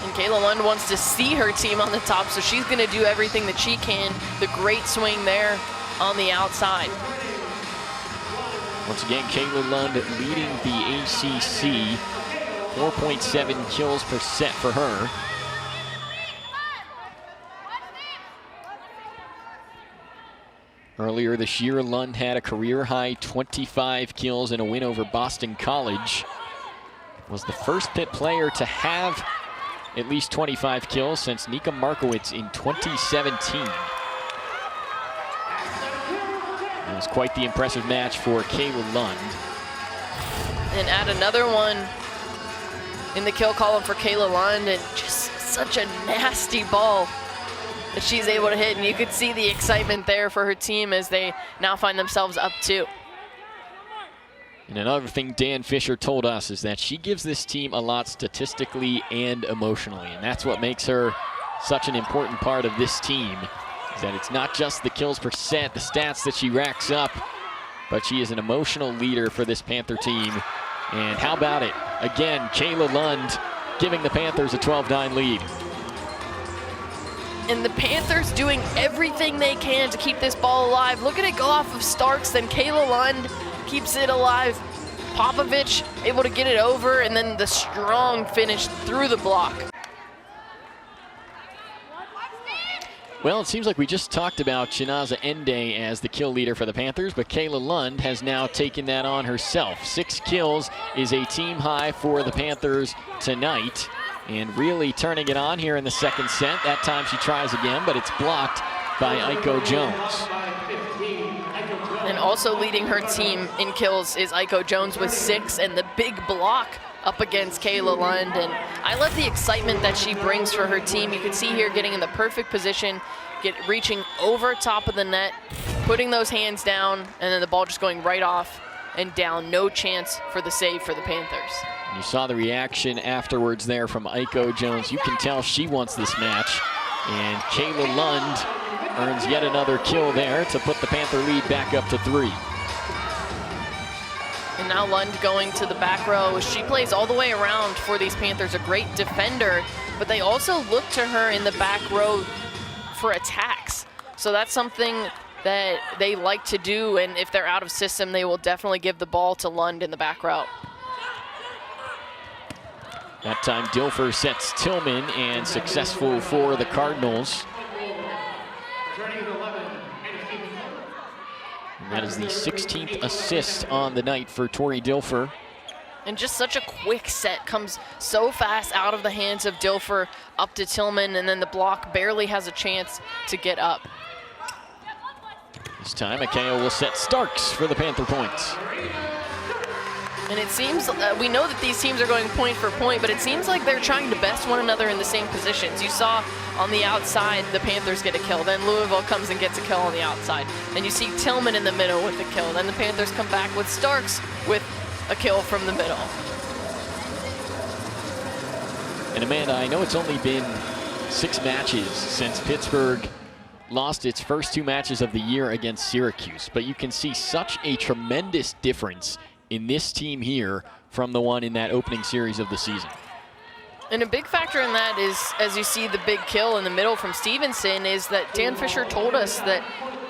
And Kayla Lund wants to see her team on the top, so she's going to do everything that she can. The great swing there on the outside. Once again, Kayla Lund leading the ACC. 4.7 kills per set for her. Earlier this year, Lund had a career-high 25 kills in a win over Boston College. Was the first Pitt player to have at least 25 kills since Nika Markowitz in 2017. It was quite the impressive match for Kayla Lund. And add another one in the kill column for Kayla Lund, and just such a nasty ball that she's able to hit, and you could see the excitement there for her team as they now find themselves up 2. And another thing Dan Fisher told us is that she gives this team a lot statistically and emotionally, and that's what makes her such an important part of this team, is that it's not just the kills per set, the stats that she racks up, but she is an emotional leader for this Panther team. And how about it? Again, Kayla Lund giving the Panthers a 12-9 lead. And the Panthers doing everything they can to keep this ball alive. Look at it go off of Starks, then Kayla Lund keeps it alive. Popovich able to get it over, and then the strong finish through the block. Well, it seems like we just talked about Chinaza Ende as the kill leader for the Panthers, but Kayla Lund has now taken that on herself. 6 kills is a team high for the Panthers tonight. And really turning it on here in the second set. That time she tries again, but it's blocked by Aiko Jones. And also leading her team in kills is Aiko Jones with 6, and the big block up against Kayla Lund. And I love the excitement that she brings for her team. You can see here getting in the perfect position, reaching over top of the net, putting those hands down, and then the ball just going right off and down. No chance for the save for the Panthers. You saw the reaction afterwards there from Aiko Jones. You can tell she wants this match. And Kayla Lund earns yet another kill there to put the Panther lead back up to 3. And now Lund going to the back row. She plays all the way around for these Panthers, a great defender, but they also look to her in the back row for attacks. So that's something that they like to do, and if they're out of system, they will definitely give the ball to Lund in the back row. That time Dilfer sets Tillman, and successful for the Cardinals. And that is the 16th assist on the night for Tori Dilfer. And just such a quick set, comes so fast out of the hands of Dilfer up to Tillman, and then the block barely has a chance to get up. This time Akeo will set Starks for the Panther points. And it seems, we know that these teams are going point for point, but it seems like they're trying to best one another in the same positions. You saw on the outside, the Panthers get a kill. Then Louisville comes and gets a kill on the outside. Then you see Tillman in the middle with a kill. Then the Panthers come back with Starks with a kill from the middle. And Amanda, I know it's only been 6 matches since Pittsburgh lost its first 2 matches of the year against Syracuse, but you can see such a tremendous difference in this team here from the one in that opening series of the season. And a big factor in that is, as you see the big kill in the middle from Stevenson, is that Dan Fisher told us that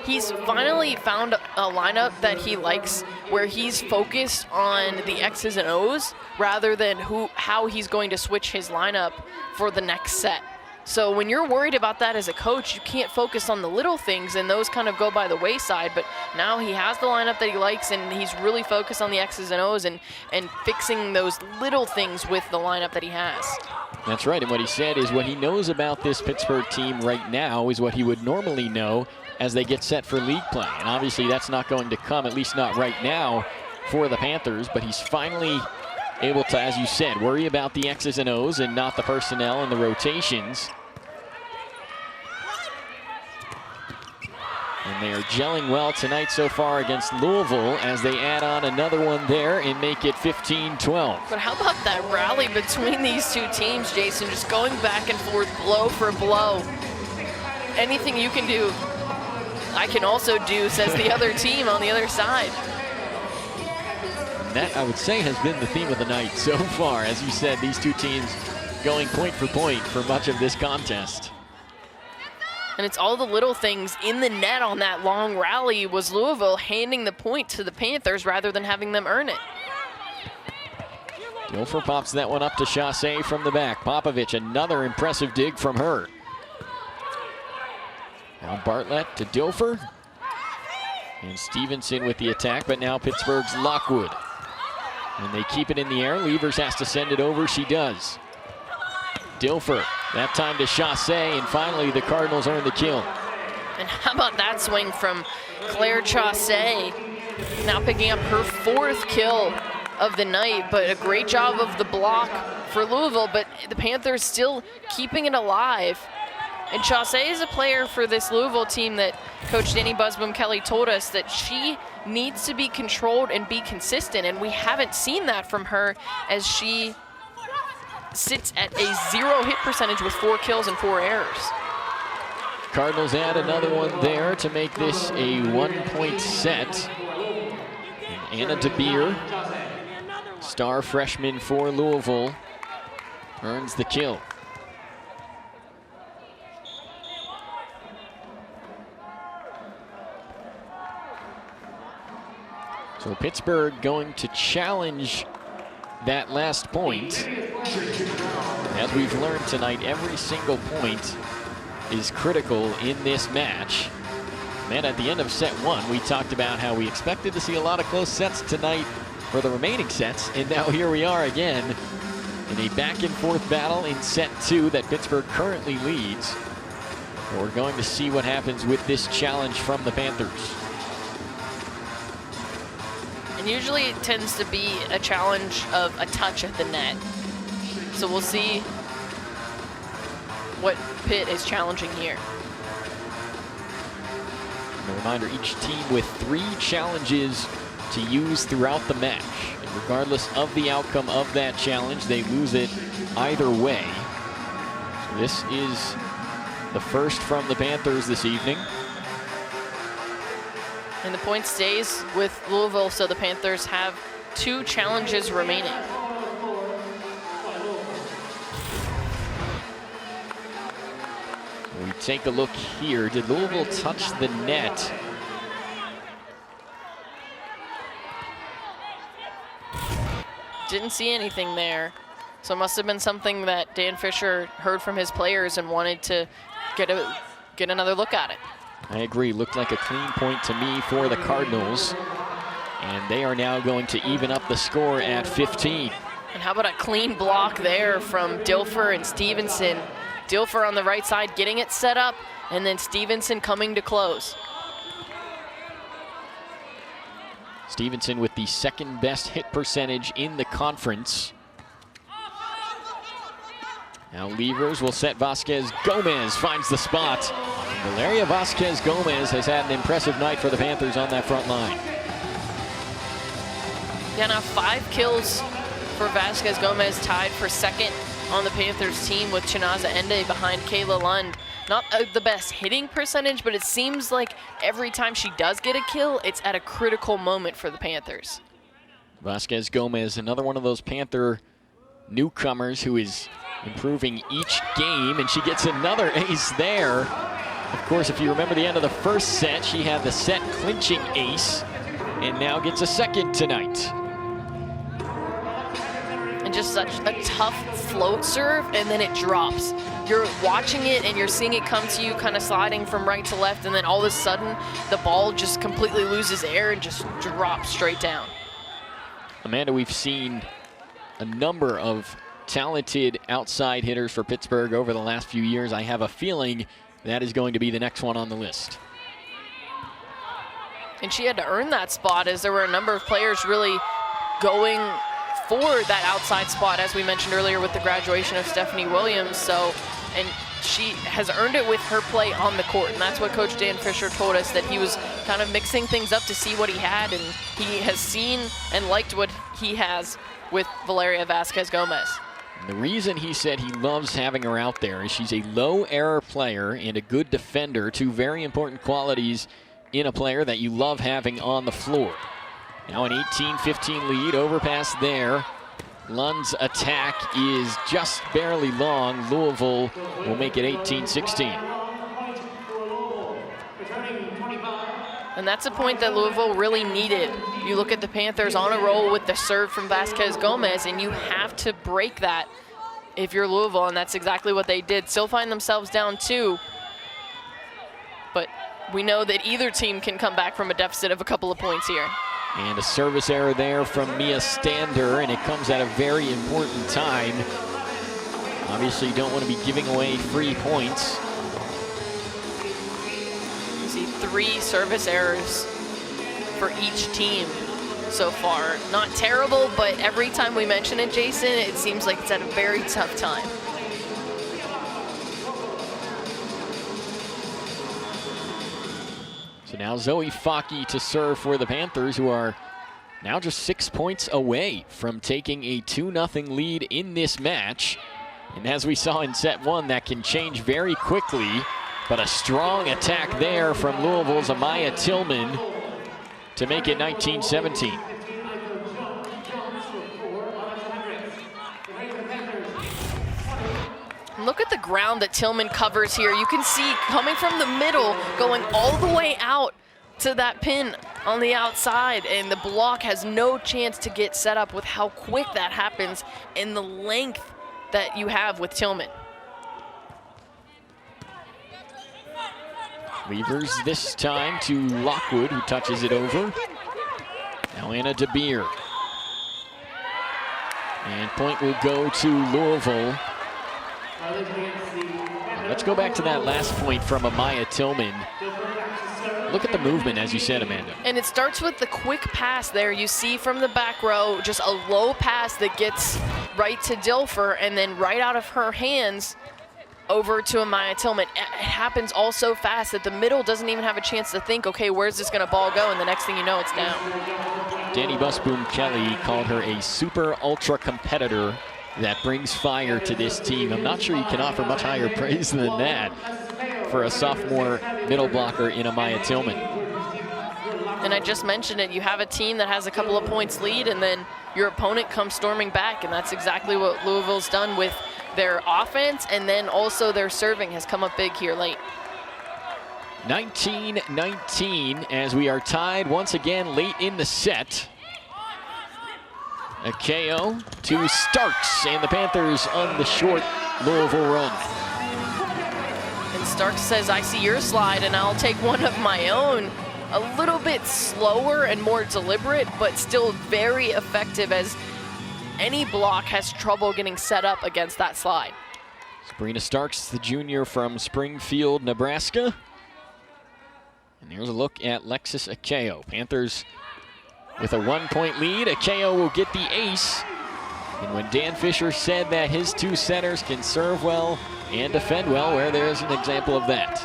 he's finally found a lineup that he likes, where he's focused on the X's and O's rather than how he's going to switch his lineup for the next set. So when you're worried about that as a coach, you can't focus on the little things, and those kind of go by the wayside. But now he has the lineup that he likes, and he's really focused on the X's and O's and fixing those little things with the lineup that he has. That's right, and what he said is what he knows about this Pittsburgh team right now is what he would normally know as they get set for league play. And obviously that's not going to come, at least not right now, for the Panthers, but he's finally able to, as you said, worry about the X's and O's and not the personnel and the rotations. And they are gelling well tonight so far against Louisville as they add on another one there and make it 15-12. But how about that rally between these two teams, Jason? Just going back and forth, blow for blow. Anything you can do, I can also do, says the other team on the other side. And that, I would say, has been the theme of the night so far. As you said, these two teams going point for point for much of this contest. And it's all the little things in the net on that long rally. Was Louisville handing the point to the Panthers rather than having them earn it. Dilfer pops that one up to Chassé from the back. Popovich, another impressive dig from her. Now Bartlett to Dilfer. And Stevenson with the attack, but now Pittsburgh's Lockwood. And they keep it in the air. Levers has to send it over. She does. Dilfer, that time to Chassé, and finally the Cardinals earn the kill. And how about that swing from Claire Chassé, now picking up her 4th kill of the night, but a great job of the block for Louisville, but the Panthers still keeping it alive. And Chassé is a player for this Louisville team that Coach Danny Busboom Kelly told us that she needs to be controlled and be consistent, and we haven't seen that from her as she sits at a 0 hit percentage with 4 kills and 4 errors. Cardinals add another one there to make this a 1-point set. And Anna DeBeer, star freshman for Louisville, earns the kill. So Pittsburgh going to challenge that last point. As we've learned tonight, every single point is critical in this match. And at the end of set 1, we talked about how we expected to see a lot of close sets tonight for the remaining sets, and now here we are again in a back and forth battle in set 2 that Pittsburgh currently leads. And we're going to see what happens with this challenge from the Panthers. And usually it tends to be a challenge of a touch at the net. So we'll see what Pitt is challenging here. A reminder, each team with 3 challenges to use throughout the match. And regardless of the outcome of that challenge, they lose it either way. So this is the first from the Panthers this evening. And the point stays with Louisville, so the Panthers have 2 challenges remaining. We take a look here. Did Louisville touch the net? Didn't see anything there. So it must have been something that Dan Fisher heard from his players and wanted to get another look at it. I agree. Looked like a clean point to me for the Cardinals. And they are now going to even up the score at 15. And how about a clean block there from Dilfer and Stevenson. Dilfer on the right side getting it set up, and then Stevenson coming to close. Stevenson with the second best hit percentage in the conference. Now Levers will set Vasquez Gomez, finds the spot. And Valeria Vasquez Gomez has had an impressive night for the Panthers on that front line. Yeah, now 5 kills for Vasquez Gomez, tied for second on the Panthers team with Chinaza Ende behind Kayla Lund. Not the best hitting percentage, but it seems like every time she does get a kill, it's at a critical moment for the Panthers. Vasquez Gomez, another one of those Panther newcomers who is improving each game, and she gets another ace there. Of course, if you remember the end of the first set, she had the set clinching ace, and now gets a second tonight. And just such a tough float serve, and then it drops. You're watching it and you're seeing it come to you kind of sliding from right to left, and then all of a sudden the ball just completely loses air and just drops straight down. Amanda, we've seen a number of talented outside hitters for Pittsburgh over the last few years. I have a feeling that is going to be the next one on the list. And she had to earn that spot, as there were a number of players really going for that outside spot, as we mentioned earlier with the graduation of Stephanie Williams. So, and she has earned it with her play on the court, and that's what Coach Dan Fisher told us, that he was kind of mixing things up to see what he had, and he has seen and liked what he has with Valeria Vasquez Gomez. The reason he said he loves having her out there is she's a low error player and a good defender, two very important qualities in a player that you love having on the floor. Now an 18-15 lead, overpass there. Lund's attack is just barely long. Louisville will make it 18-16. And that's a point that Louisville really needed. You look at the Panthers on a roll with the serve from Vasquez Gomez, and you have to break that if you're Louisville, and that's exactly what they did. Still find themselves down 2, but we know that either team can come back from a deficit of a couple of points here. And a service error there from Mia Stander, and it comes at a very important time. Obviously, you don't want to be giving away free points. You see 3 service errors for each team so far. Not terrible, but every time we mention it, Jason, it seems like it's at a very tough time. So now Zoe Fockey to serve for the Panthers, who are now just 6 points away from taking a 2-0 lead in this match. And as we saw in set 1, that can change very quickly. But a strong attack there from Louisville's Amaya Tillman to make it 19-17. Look at the ground that Tillman covers here. You can see coming from the middle, going all the way out to that pin on the outside, and the block has no chance to get set up with how quick that happens and the length that you have with Tillman. Levers this time to Lockwood, who touches it over. Now Anna DeBeer. And point will go to Louisville. Let's go back to that last point from Amaya Tillman. Look at the movement, as you said, Amanda. And it starts with the quick pass there. You see from the back row, just a low pass that gets right to Dilfer, and then right out of her hands over to Amaya Tillman. It happens all so fast that the middle doesn't even have a chance to think, okay, where's this gonna ball go? And the next thing you know, it's down. Danny Busboom Kelly called her a super ultra competitor that brings fire to this team. I'm not sure you can offer much higher praise than that for a sophomore middle blocker in Amaya Tillman. And I just mentioned it, you have a team that has a couple of points lead, and then your opponent comes storming back, and that's exactly what Louisville's done with their offense, and then also their serving has come up big here late. 19-19 as we are tied once again late in the set. A KO to Starks, and the Panthers on the short Louisville run. And Starks says, I see your slide and I'll take one of my own. A little bit slower and more deliberate, but still very effective, as any block has trouble getting set up against that slide. Sabrina Starks, the junior from Springfield, Nebraska. And here's a look at Lexus Akeo. Panthers with a 1-point lead. Akeo will get the ace. And when Dan Fisher said that his two centers can serve well and defend well, where there's an example of that.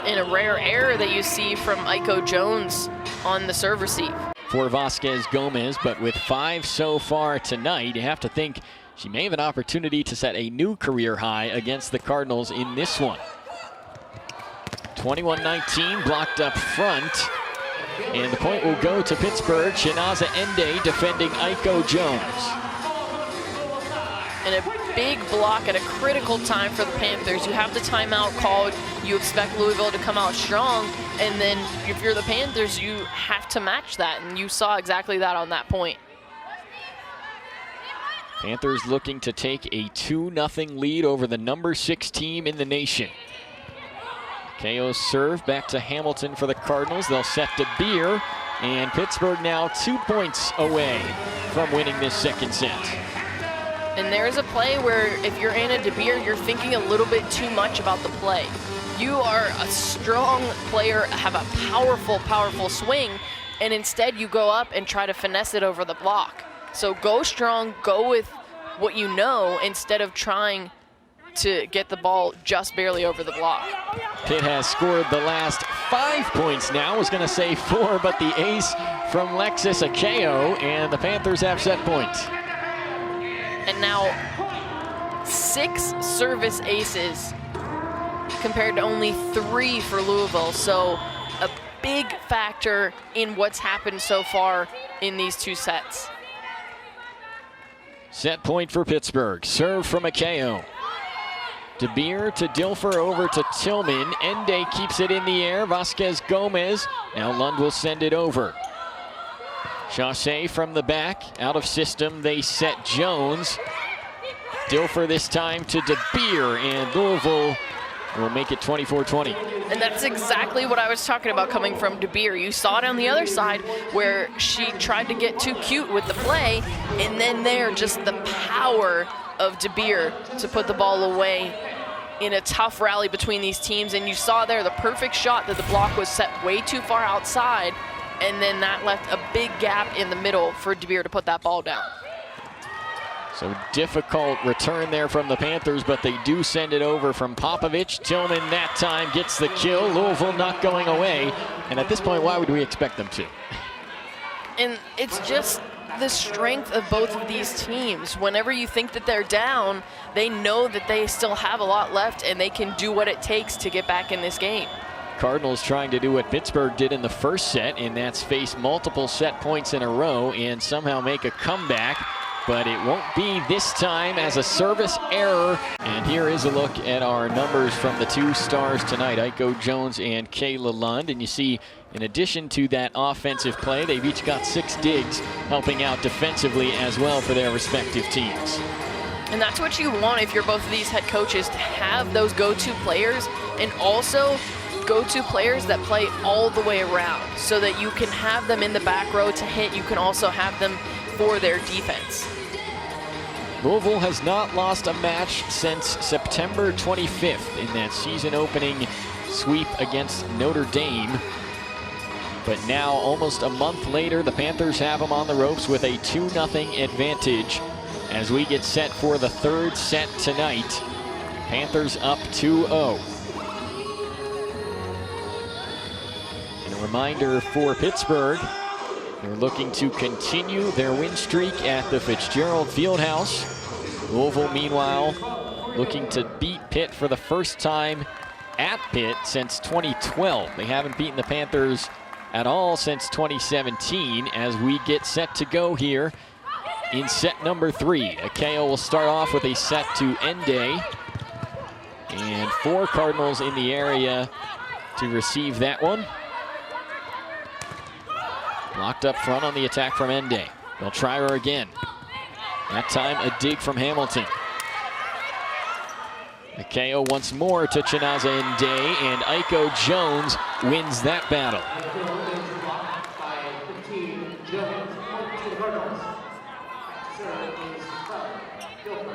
And a rare error that you see from Aiko Jones on the serve receive. For Vasquez Gomez, but with 5 so far tonight, you have to think she may have an opportunity to set a new career high against the Cardinals in this one. 21-19, blocked up front. And the point will go to Pittsburgh. Chinaza Ende defending Aiko Jones. And a big block at a critical time for the Panthers. You have the timeout called. You expect Louisville to come out strong. And then if you're the Panthers, you have to match that. And you saw exactly that on that point. Panthers looking to take a 2-0 lead over the number 6 team in the nation. KO's serve back to Hamilton for the Cardinals. They'll set to Beer. And Pittsburgh now 2 points away from winning this second set. And there's a play where if you're Anna DeBeer, you're thinking a little bit too much about the play. You are a strong player, have a powerful, powerful swing, and instead you go up and try to finesse it over the block. So go strong, go with what you know, instead of trying to get the ball just barely over the block. Pitt has scored the last 5 points now. I was going to say 4, but the ace from Lexis Akeo, and the Panthers have set points. And now 6 service aces compared to only 3 for Louisville. So a big factor in what's happened so far in these 2 sets. Set point for Pittsburgh. Serve from Akeo. DeBeer to Dilfer, over to Tillman. Ende keeps it in the air. Vasquez Gomez. Now Lund will send it over. Chaussee from the back, out of system. They set Jones. Dilfer this time to DeBeer, and Louisville will make it 24-20. And that's exactly what I was talking about coming from DeBeer. You saw it on the other side where she tried to get too cute with the play, and then there, just the power of DeBeer to put the ball away in a tough rally between these teams. And you saw there the perfect shot that the block was set way too far outside, and then that left a big gap in the middle for DeBeer to put that ball down. So difficult return there from the Panthers, but they do send it over from Popovich. Tillman that time gets the kill. Louisville not going away. And at this point, why would we expect them to? And it's just the strength of both of these teams. Whenever you think that they're down, they know that they still have a lot left and they can do what it takes to get back in this game. Cardinals trying to do what Pittsburgh did in the first set, and that's face multiple set points in a row and somehow make a comeback. But it won't be this time as a service error. And here is a look at our numbers from the 2 stars tonight, Aiko Jones and Kayla Lund. And you see, in addition to that offensive play, they've each got 6 digs, helping out defensively as well for their respective teams. And that's what you want if you're both of these head coaches, to have those go-to players, and also go-to players that play all the way around, so that you can have them in the back row to hit. You can also have them for their defense. Louisville has not lost a match since September 25th in that season-opening sweep against Notre Dame. But now, almost a month later, the Panthers have them on the ropes with a 2-0 advantage as we get set for the 3rd set tonight. Panthers up 2-0. And a reminder for Pittsburgh, they're looking to continue their win streak at the Fitzgerald Fieldhouse. Louisville, meanwhile, looking to beat Pitt for the first time at Pitt since 2012. They haven't beaten the Panthers at all since 2017 as we get set to go here in set number 3. Akeo will start off with a set to Ende. And 4 Cardinals in the area to receive that one. Blocked up front on the attack from Ende. They'll try her again. That time a dig from Hamilton. Akeo once more to Chinaza Ende, and Aiko Jones wins that battle.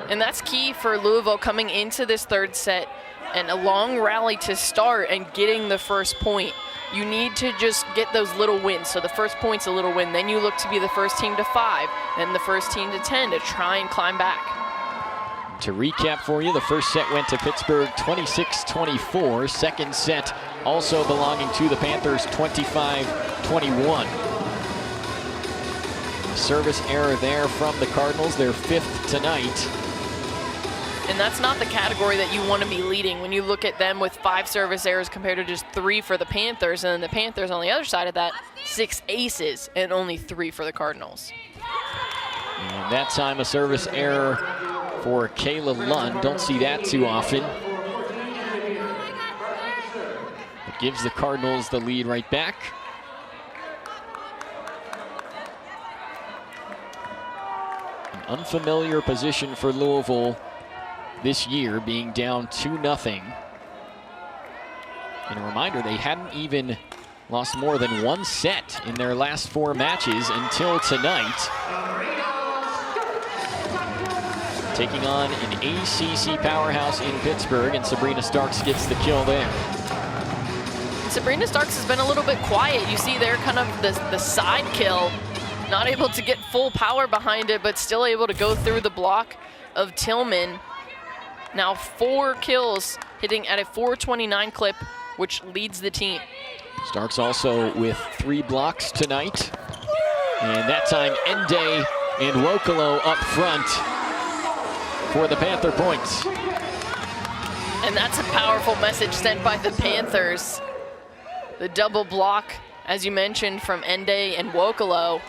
And that's key for Louisville coming into this 3rd set, and a long rally to start and getting the first point. You need to just get those little wins. So the first point's a little win. Then you look to be the first team to 5, then the first team to 10 to try and climb back. To recap for you, the first set went to Pittsburgh 26-24. Second set also belonging to the Panthers 25-21. Service error there from the Cardinals, their 5th tonight. And that's not the category that you want to be leading when you look at them with 5 service errors compared to just 3 for the Panthers. And then the Panthers on the other side of that, 6 aces and only 3 for the Cardinals. And that time a service error for Kayla Lund. Don't see that too often. It gives the Cardinals the lead right back. An unfamiliar position for Louisville this year, being down 2-0. And a reminder, they hadn't even lost more than 1 set in their last 4 matches until tonight. Taking on an ACC powerhouse in Pittsburgh, and Sabrina Starks gets the kill there. Sabrina Starks has been a little bit quiet. You see there kind of the side kill, not able to get full power behind it, but still able to go through the block of Tillman. Now 4 kills, hitting at a 429 clip, which leads the team. Starks also with 3 blocks tonight. And that time Ende and Wokolo up front for the Panther points. And that's a powerful message sent by the Panthers. The double block, as you mentioned, from Ende and Wokolo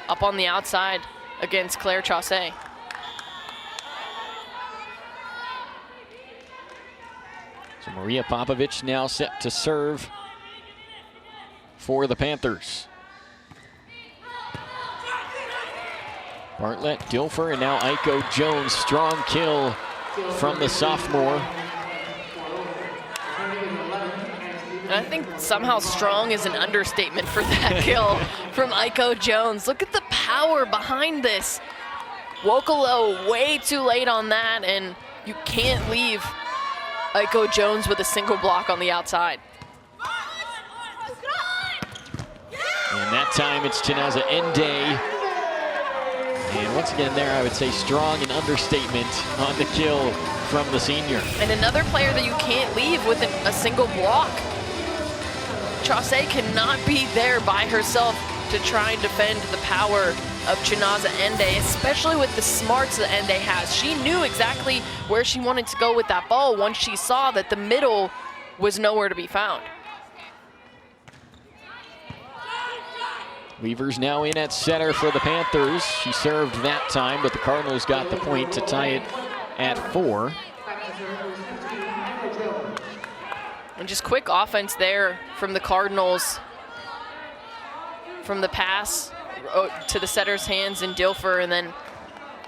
up on the outside against Claire Chaussee. So Maria Popovich now set to serve for the Panthers. Bartlett, Dilfer, and now Aiko Jones. Strong kill from the sophomore. And I think somehow strong is an understatement for that kill from Aiko Jones. Look at the power behind this. Wokolo way too late on that, and you can't leave Aiko Jones with a single block on the outside. And that time it's Chinaza Ende. And once again there, I would say strong and understatement on the kill from the senior. And another player that you can't leave with a single block. Chaussee cannot be there by herself to try and defend the power of Chinaza Ende, especially with the smarts that Ende has. She knew exactly where she wanted to go with that ball once she saw that the middle was nowhere to be found. Weaver's now in at center for the Panthers. She served that time, but the Cardinals got the point to tie it at 4. And just quick offense there from the Cardinals. From the pass to the setter's hands in Dilfer, and then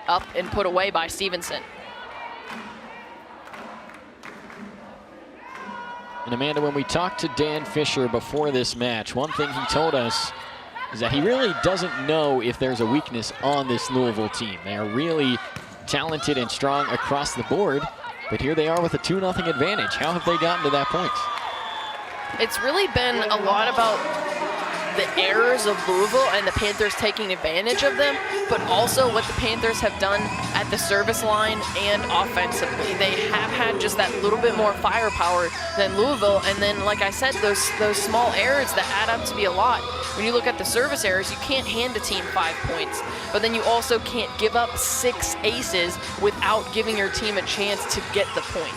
up and put away by Stevenson. And Amanda, when we talked to Dan Fisher before this match, one thing he told us is that he really doesn't know if there's a weakness on this Louisville team. They are really talented and strong across the board, but here they are with a 2-0 advantage. How have they gotten to that point? It's really been a lot about the errors of Louisville and the Panthers taking advantage of them, but also what the Panthers have done at the service line and offensively. They have had just that little bit more firepower than Louisville, and then, like I said, those small errors that add up to be a lot. When you look at the service errors, you can't hand a team 5 points, but then you also can't give up 6 aces without giving your team a chance to get the point.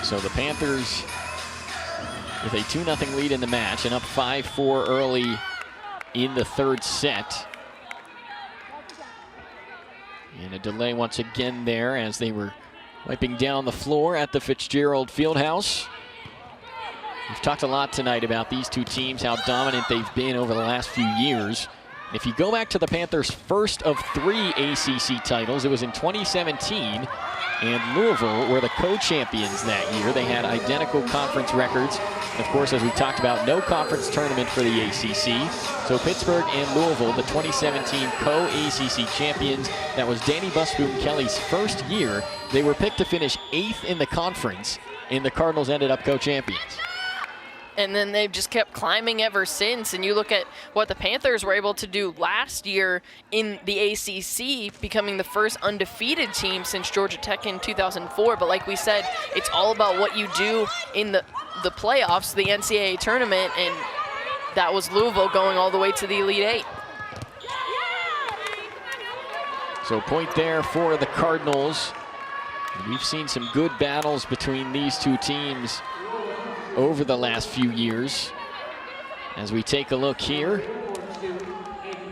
So the Panthers with a 2-0 lead in the match and up 5-4 early in the 3rd set. And a delay once again there as they were wiping down the floor at the Fitzgerald Fieldhouse. We've talked a lot tonight about these two teams, how dominant they've been over the last few years. If you go back to the Panthers' first of 3 ACC titles, it was in 2017, and Louisville were the co-champions that year. They had identical conference records. And of course, as we talked about, no conference tournament for the ACC. So Pittsburgh and Louisville, the 2017 co-ACC champions. That was Danny Busboom-Kelly's first year. They were picked to finish 8th in the conference, and the Cardinals ended up co-champions. And then they've just kept climbing ever since. And you look at what the Panthers were able to do last year in the ACC, becoming the first undefeated team since Georgia Tech in 2004. But like we said, it's all about what you do in the playoffs, the NCAA tournament, and that was Louisville going all the way to the Elite Eight. So point there for the Cardinals. We've seen some good battles between these two teams over the last few years. As we take a look here,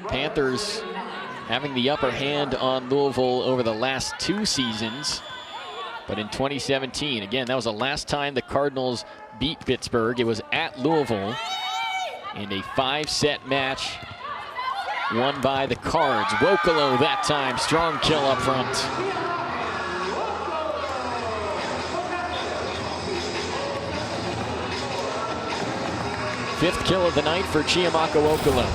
Panthers having the upper hand on Louisville over the last 2 seasons. But in 2017, again, that was the last time the Cardinals beat Pittsburgh. It was at Louisville in a 5-set match won by the Cards. Wokolo that time, strong kill up front. Fifth kill of the night for Chiamaka Wokolo.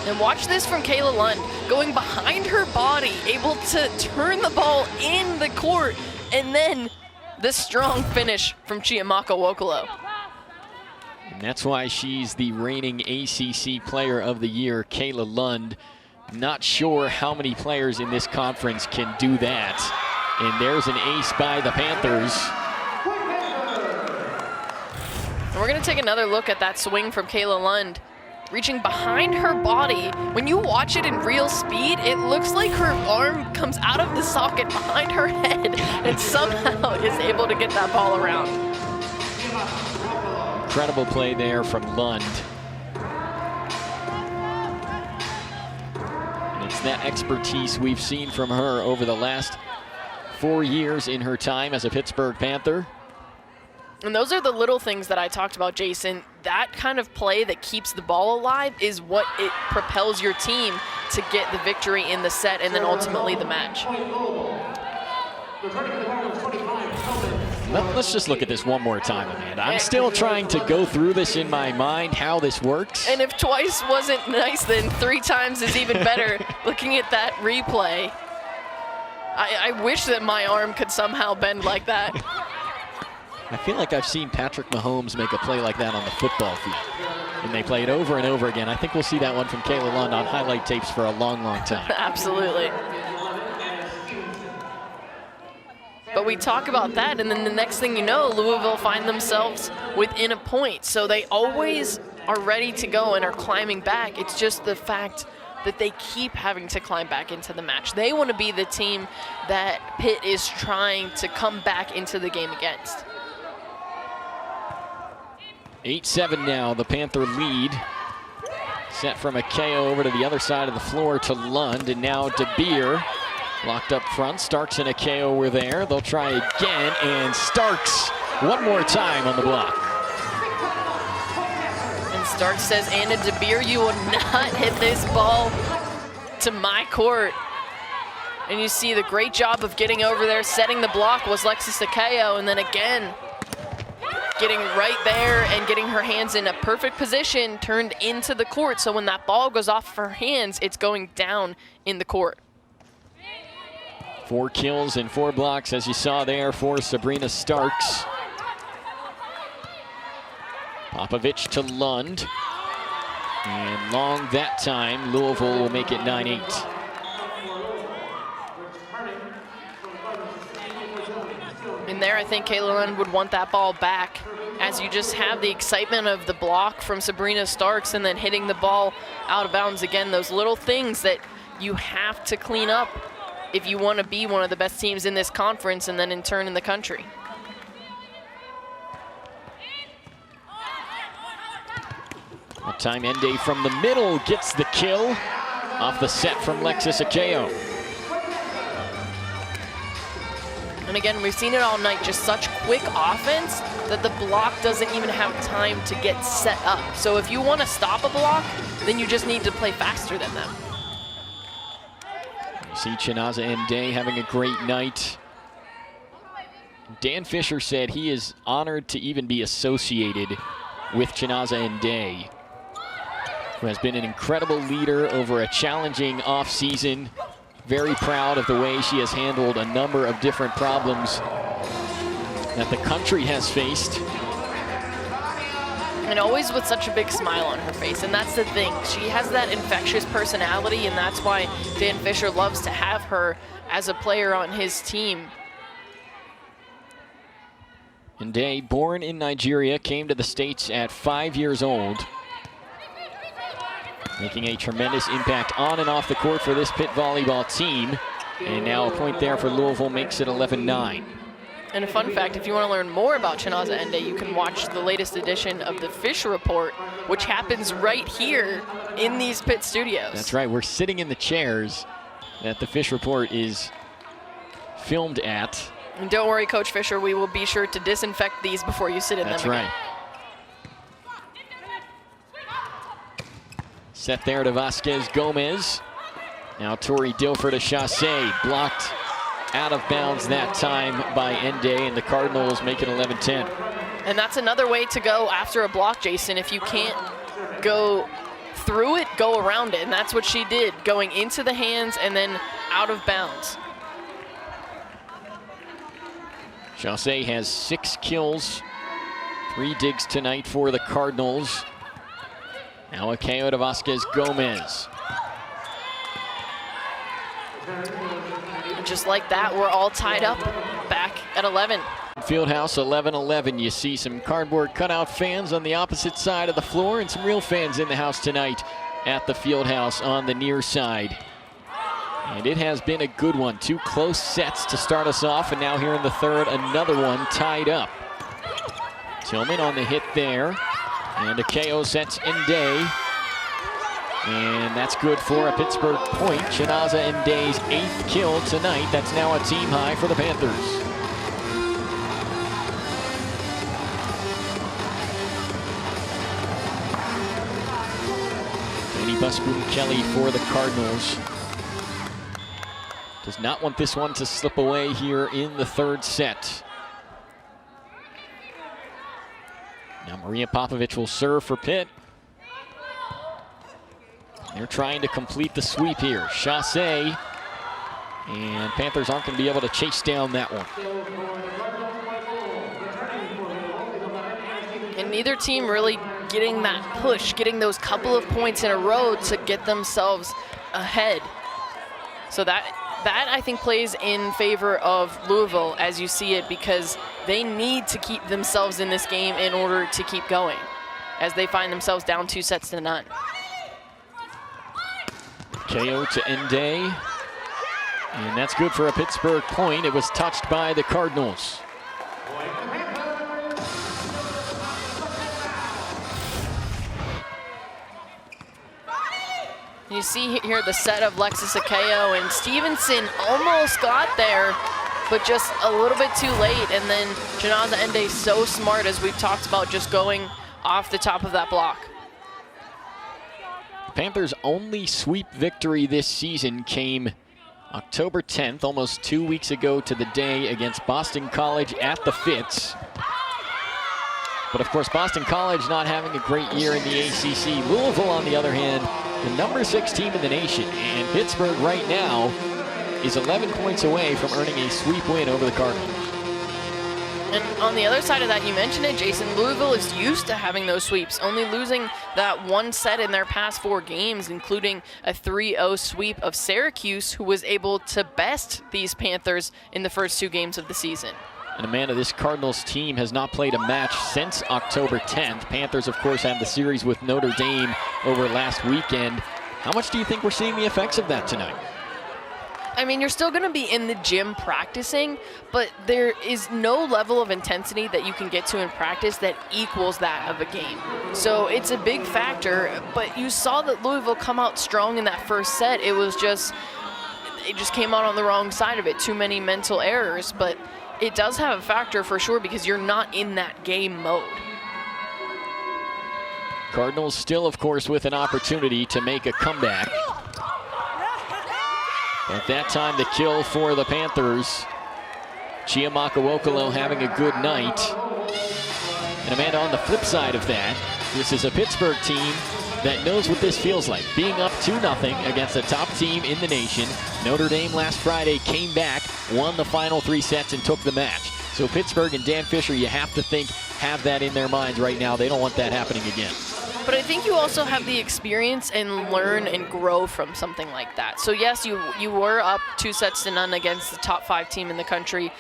And watch this from Kayla Lund, going behind her body, able to turn the ball in the court, and then the strong finish from Chiamaka Wokolo. And that's why she's the reigning ACC Player of the Year, Kayla Lund. Not sure how many players in this conference can do that. And there's an ace by the Panthers. And we're going to take another look at that swing from Kayla Lund. Reaching behind her body. When you watch it in real speed, it looks like her arm comes out of the socket behind her head and somehow is able to get that ball around. Incredible play there from Lund. And it's that expertise we've seen from her over the last 4 years in her time as a Pittsburgh Panther. And those are the little things that I talked about, Jason. That kind of play that keeps the ball alive is what it propels your team to get the victory in the set and then ultimately the match. Let's just look at this one more time, Amanda. I'm still trying to go through this in my mind, how this works. And if twice wasn't nice, then 3 times is even better. Looking at that replay, I wish that my arm could somehow bend like that. I feel like I've seen Patrick Mahomes make a play like that on the football field. And they play it over and over again. I think we'll see that one from Kayla Lund on highlight tapes for a long, long time. Absolutely. But we talk about that, and then the next thing you know, Louisville find themselves within a point. So they always are ready to go and are climbing back. It's just the fact that they keep having to climb back into the match. They want to be the team that Pitt is trying to come back into the game against. 8-7 now, the Panther lead. Set from Akeo over to the other side of the floor to Lund, and now DeBeer locked up front. Starks and Akeo were there. They'll try again, and Starks one more time on the block. And Starks says, Anna DeBeer, you will not hit this ball to my court. And you see the great job of getting over there, setting the block was Lexis Akeo, and then again, getting right there and getting her hands in a perfect position, turned into the court. So when that ball goes off her hands, it's going down in the court. 4 kills and 4 blocks, as you saw there, for Sabrina Starks. Popovich to Lund. And long that time, Louisville will make it 9-8. And there, I think Kayla Lund would want that ball back, as you just have the excitement of the block from Sabrina Starks and then hitting the ball out of bounds again. Those little things that you have to clean up if you want to be one of the best teams in this conference and then in turn in the country. That time Ende from the middle gets the kill off the set from Lexis Akeo. And again, we've seen it all night, just such quick offense that the block doesn't even have time to get set up. So if you want to stop a block, then you just need to play faster than them. You see Chinaza Ende having a great night. Dan Fisher said he is honored to even be associated with Chinaza Ende, who has been an incredible leader over a challenging offseason. Very proud of the way she has handled a number of different problems that the country has faced. And always with such a big smile on her face, and that's the thing. She has that infectious personality, and that's why Dan Fisher loves to have her as a player on his team. Nde, born in Nigeria, came to the States at 5 years old, making a tremendous impact on and off the court for this Pitt volleyball team. And now a point there for Louisville makes it 11-9. And a fun fact, if you want to learn more about Chinaza Nde, you can watch the latest edition of the Fisher Report, which happens right here in these Pitt studios. That's right, we're sitting in the chairs that the Fish Report is filmed at. And don't worry, Coach Fisher, we will be sure to disinfect these before you sit in them. That's right. Set there to Vasquez Gomez. Now Tori Dilfer to Chassé, blocked out of bounds that time by Nde, and the Cardinals make it 11-10. And that's another way to go after a block, Jason. If you can't go through it, go around it. And that's what she did, going into the hands and then out of bounds. Chassé has 6 kills, 3 digs tonight for the Cardinals. Now a KO to Vasquez Gomez. Just like that, we're all tied up back at 11. Fieldhouse 11-11. You see some cardboard cutout fans on the opposite side of the floor and some real fans in the house tonight at the Fieldhouse on the near side. And it has been a good one. 2 close sets to start us off, and now here in the third, another one tied up. Tillman on the hit there, and a KO sets Nde. And that's good for a Pittsburgh point. Chinaza Nde's 8th kill tonight. That's now a team high for the Panthers. Danny Busboom-Kelly for the Cardinals. Does not want this one to slip away here in the third set. Now Maria Popovich will serve for Pitt. They're trying to complete the sweep here. Chassé, and Panthers aren't going to be able to chase down that one. And neither team really getting that push, getting those couple of points in a row to get themselves ahead. So that I think plays in favor of Louisville as you see it, because they need to keep themselves in this game in order to keep going as they find themselves down 2-0. KO to Nde, and that's good for a Pittsburgh point. It was touched by the Cardinals. You see here the set of Lexus Akeo, and Stevenson almost got there, but just a little bit too late. And then Chinaza Nde so smart, as we've talked about, just going off the top of that block. Panthers' only sweep victory this season came October 10th, almost 2 weeks ago to the day, against Boston College at the Fitz. But of course, Boston College not having a great year in the ACC. Louisville, on the other hand, the number 6 team in the nation, and Pittsburgh right now is 11 points away from earning a sweep win over the Cardinals. And on the other side of that, you mentioned it, Jason, Louisville is used to having those sweeps, only losing that 1 set in their past 4 games, including a 3-0 sweep of Syracuse, who was able to best these Panthers in the first 2 games of the season. And Amanda, this Cardinals team has not played a match since October 10th. Panthers, of course, had the series with Notre Dame over last weekend. How much do you think we're seeing the effects of that tonight? I mean, you're still going to be in the gym practicing, but there is no level of intensity that you can get to in practice that equals that of a game. So it's a big factor, but you saw that Louisville come out strong in that first set. It just came out on the wrong side of it. Too many mental errors, but it does have a factor for sure because you're not in that game mode. Cardinals still, of course, with an opportunity to make a comeback. At that time, the kill for the Panthers. Chiamaka Wokolo having a good night. And Amanda, on the flip side of that, this is a Pittsburgh team that knows what this feels like. Being up 2-0 against the top team in the nation. Notre Dame last Friday came back, won the final 3 sets, and took the match. So Pittsburgh and Dan Fisher, you have to think, have that in their minds right now. They don't want that happening again. But I think you also have the experience and learn and grow from something like that. So yes, you were up 2-0 against the top 5 team in the country,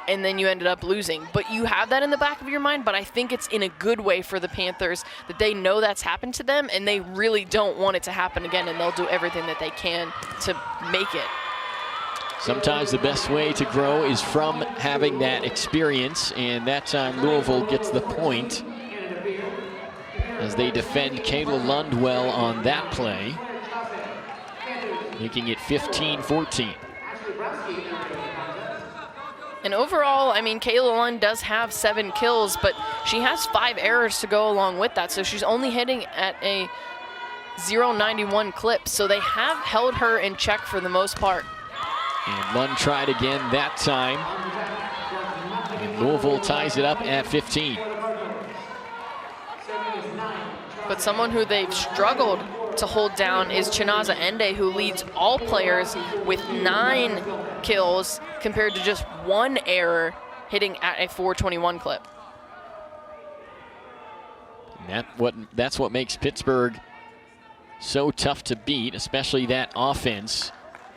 and then you ended up losing. But you have that in the back of your mind, but I think it's in a good way for the Panthers that they know that's happened to them, and they really don't want it to happen again, and they'll do everything that they can to make it. Sometimes the best way to grow is from having that experience, and that time Louisville gets the point as they defend Kayla Lund well on that play, making it 15-14. And overall, I mean, Kayla Lund does have 7 kills, but she has 5 errors to go along with that, so she's only hitting at a 0.91 clip, so they have held her in check for the most part. And Lund tried again that time, and Louisville ties it up at 15. But someone who they've struggled to hold down is Chinaza Ende, who leads all players with 9 kills compared to just 1 error, hitting at a 4.21 clip. And that's what makes Pittsburgh so tough to beat, especially that offense.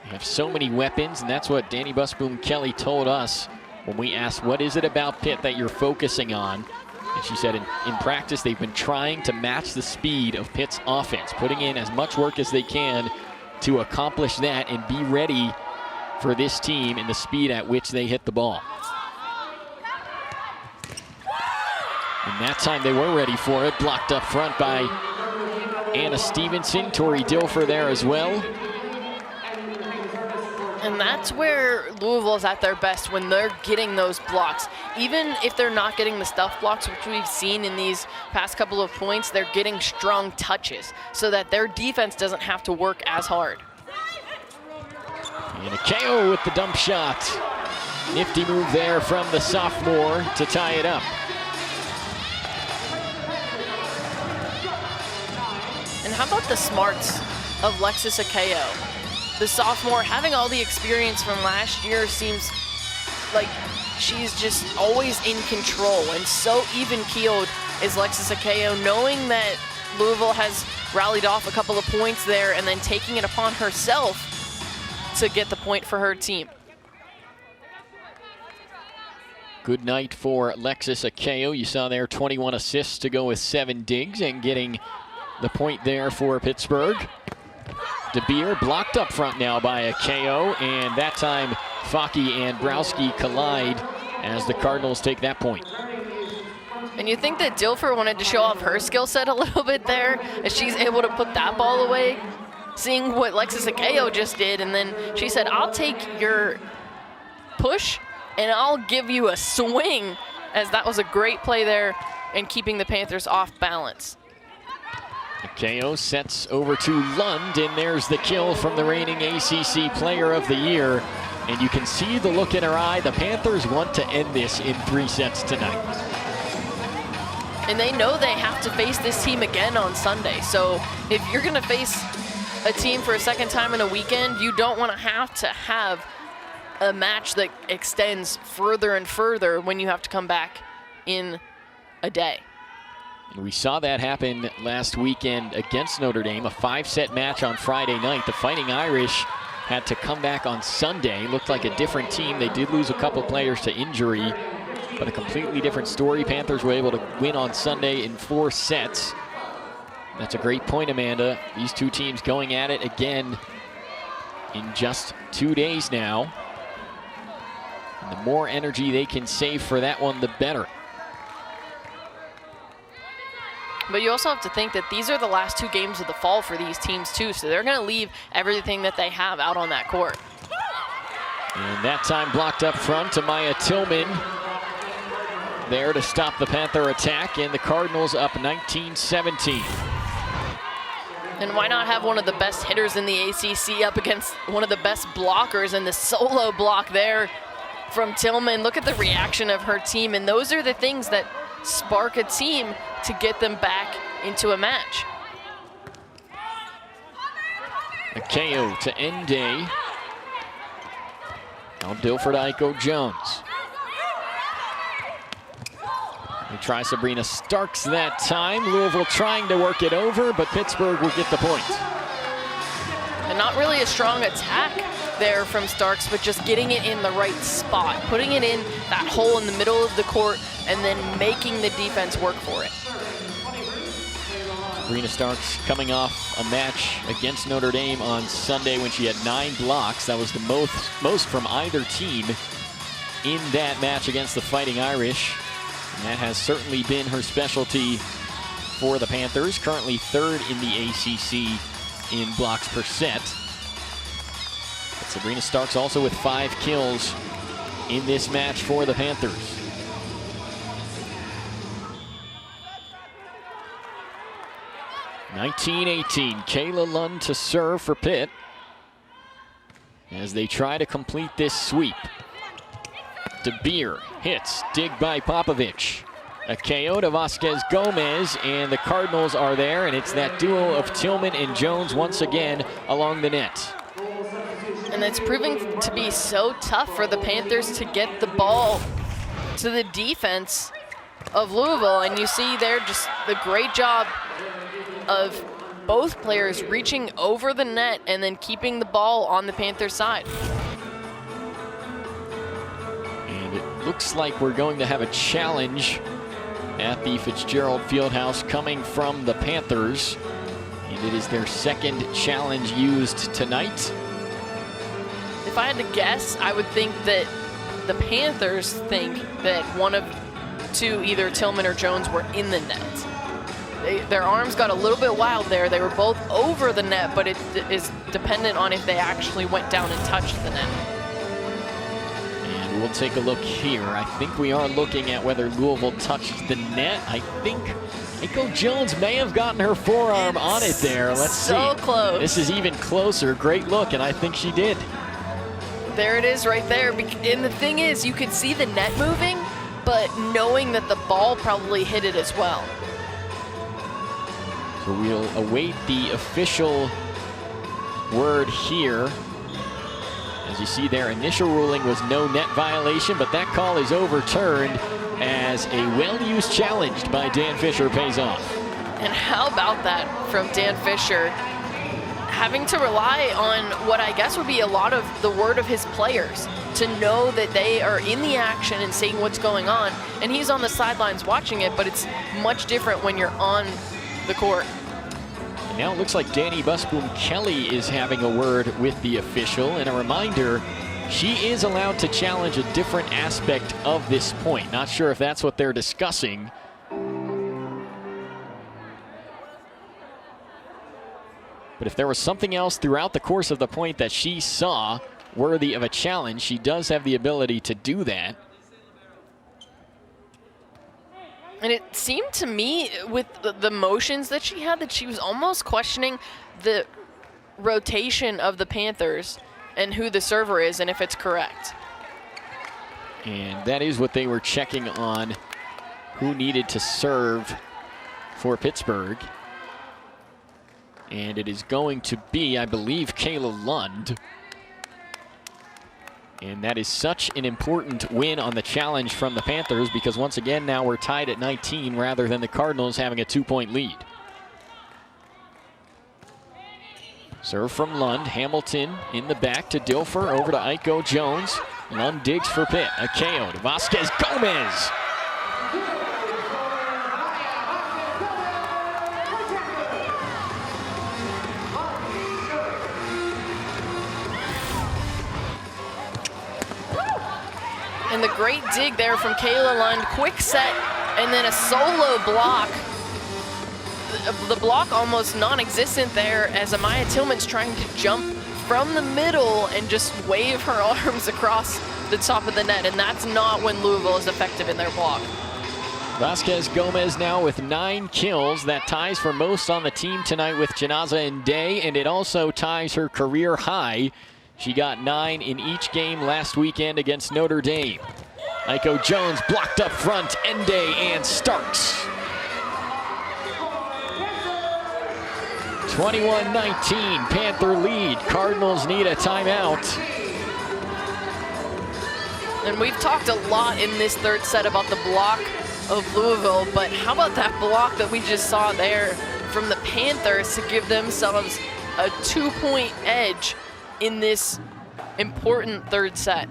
They have so many weapons, and that's what Danny Busboom Kelly told us when we asked, what is it about Pitt that you're focusing on? And she said in practice, they've been trying to match the speed of Pitt's offense, putting in as much work as they can to accomplish that and be ready for this team and the speed at which they hit the ball. And that time they were ready for it, blocked up front by Anna Stevenson, Tori Dilfer there as well. And that's where Louisville's at their best, when they're getting those blocks. Even if they're not getting the stuff blocks, which we've seen in these past couple of points, they're getting strong touches so that their defense doesn't have to work as hard. And a KO with the dump shot. Nifty move there from the sophomore to tie it up. And how about the smarts of Lexis Akeo? The sophomore, having all the experience from last year, seems like she's just always in control, and so even-keeled is Lexis Akeo, knowing that Louisville has rallied off a couple of points there and then taking it upon herself to get the point for her team. Good night for Lexis Akeo. You saw there 21 assists to go with 7 digs, and getting the point there for Pittsburgh. DeBeer blocked up front now by a KO, and that time Fockey and Browski collide as the Cardinals take that point. And you think that Dilfer wanted to show off her skill set a little bit there, as she's able to put that ball away, seeing what Lexis Akeo just did, and then she said, I'll take your push and I'll give you a swing, as that was a great play there and keeping the Panthers off balance. KO sets over to Lund, and there's the kill from the reigning ACC Player of the Year. And you can see the look in her eye. The Panthers want to end this in 3 sets tonight. And they know they have to face this team again on Sunday. So if you're going to face a team for a second time in a weekend, you don't want to have a match that extends further and further when you have to come back in a day. And we saw that happen last weekend against Notre Dame, a 5-set match on Friday night. The Fighting Irish had to come back on Sunday. Looked like a different team. They did lose a couple players to injury, but a completely different story. Panthers were able to win on Sunday in 4 sets. That's a great point, Amanda. These two teams going at it again in just 2 days now. And the more energy they can save for that one, the better. But you also have to think that these are the last 2 games of the fall for these teams too, so they're going to leave everything that they have out on that court. And that time blocked up front to Maya Tillman there to stop the Panther attack, and the Cardinals up 19-17. And why not have one of the best hitters in the ACC up against one of the best blockers, and the solo block there from Tillman. Look at the reaction of her team, and those are the things that spark a team to get them back into a match. A KO to end day. Now Dilford Iko Jones. They try Sabrina Starks that time. Louisville trying to work it over, but Pittsburgh will get the point. And not really a strong attack there from Starks, but just getting it in the right spot, putting it in that hole in the middle of the court, and then making the defense work for it. Sabrina Starks coming off a match against Notre Dame on Sunday when she had 9 blocks. That was the most from either team in that match against the Fighting Irish. And that has certainly been her specialty for the Panthers, currently 3rd in the ACC in blocks per set. But Sabrina Starks also with 5 kills in this match for the Panthers. (19-18). Kayla Lund to serve for Pitt as they try to complete this sweep. De Beer hits, dig by Popovich. A KO to Vasquez Gomez, and the Cardinals are there, and it's that duo of Tillman and Jones once again along the net. And it's proving to be so tough for the Panthers to get the ball to the defense of Louisville, and you see there just the great job of both players reaching over the net and then keeping the ball on the Panthers side. And it looks like we're going to have a challenge at the Fitzgerald Fieldhouse coming from the Panthers. And it is their 2nd challenge used tonight. If I had to guess, I would think that the Panthers think that one of 2, either Tillman or Jones, were in the net. Their arms got a little bit wild there. They were both over the net, but it is dependent on if they actually went down and touched the net. And we'll take a look here. I think we are looking at whether Louisville touched the net. I think Aiko Jones may have gotten her forearm on it there. Let's see. So close. This is even closer. Great look, and I think she did. There it is right there. And the thing is, you could see the net moving, but knowing that the ball probably hit it as well. So we'll await the official word here. As you see, their initial ruling was no net violation, but that call is overturned as a well-used challenge by Dan Fisher pays off. And how about that from Dan Fisher? Having to rely on what I guess would be a lot of the word of his players to know that they are in the action and seeing what's going on. And he's on the sidelines watching it, but it's much different when you're on the court. And now it looks like Danny Busboom-Kelly is having a word with the official. And a reminder, she is allowed to challenge a different aspect of this point. Not sure if that's what they're discussing. But if there was something else throughout the course of the point that she saw worthy of a challenge, she does have the ability to do that. And it seemed to me with the motions that she had that she was almost questioning the rotation of the Panthers and who the server is and if it's correct. And that is what they were checking on, who needed to serve for Pittsburgh. And it is going to be, I believe, Kayla Lund. And that is such an important win on the challenge from the Panthers because once again now we're tied at 19 rather than the Cardinals having a 2-point lead. Serve from Lund. Hamilton in the back to Dilfer, over to Aiko Jones. Lund digs for Pitt. A KO to Vasquez Gomez. And the great dig there from Kayla Lund. Quick set, and then a solo block. The block almost non-existent there as Amaya Tillman's trying to jump from the middle and just wave her arms across the top of the net. And that's not when Louisville is effective in their block. Vasquez Gomez now with 9 kills. That ties for most on the team tonight with Janaza and Day, and it also ties her career high. She got 9 in each game last weekend against Notre Dame. Aiko Jones blocked up front, Ende and Starks. 21-19, Panther lead. Cardinals need a timeout. And we've talked a lot in this third set about the block of Louisville. But how about that block that we just saw there from the Panthers to give themselves a 2-point edge in this important third set?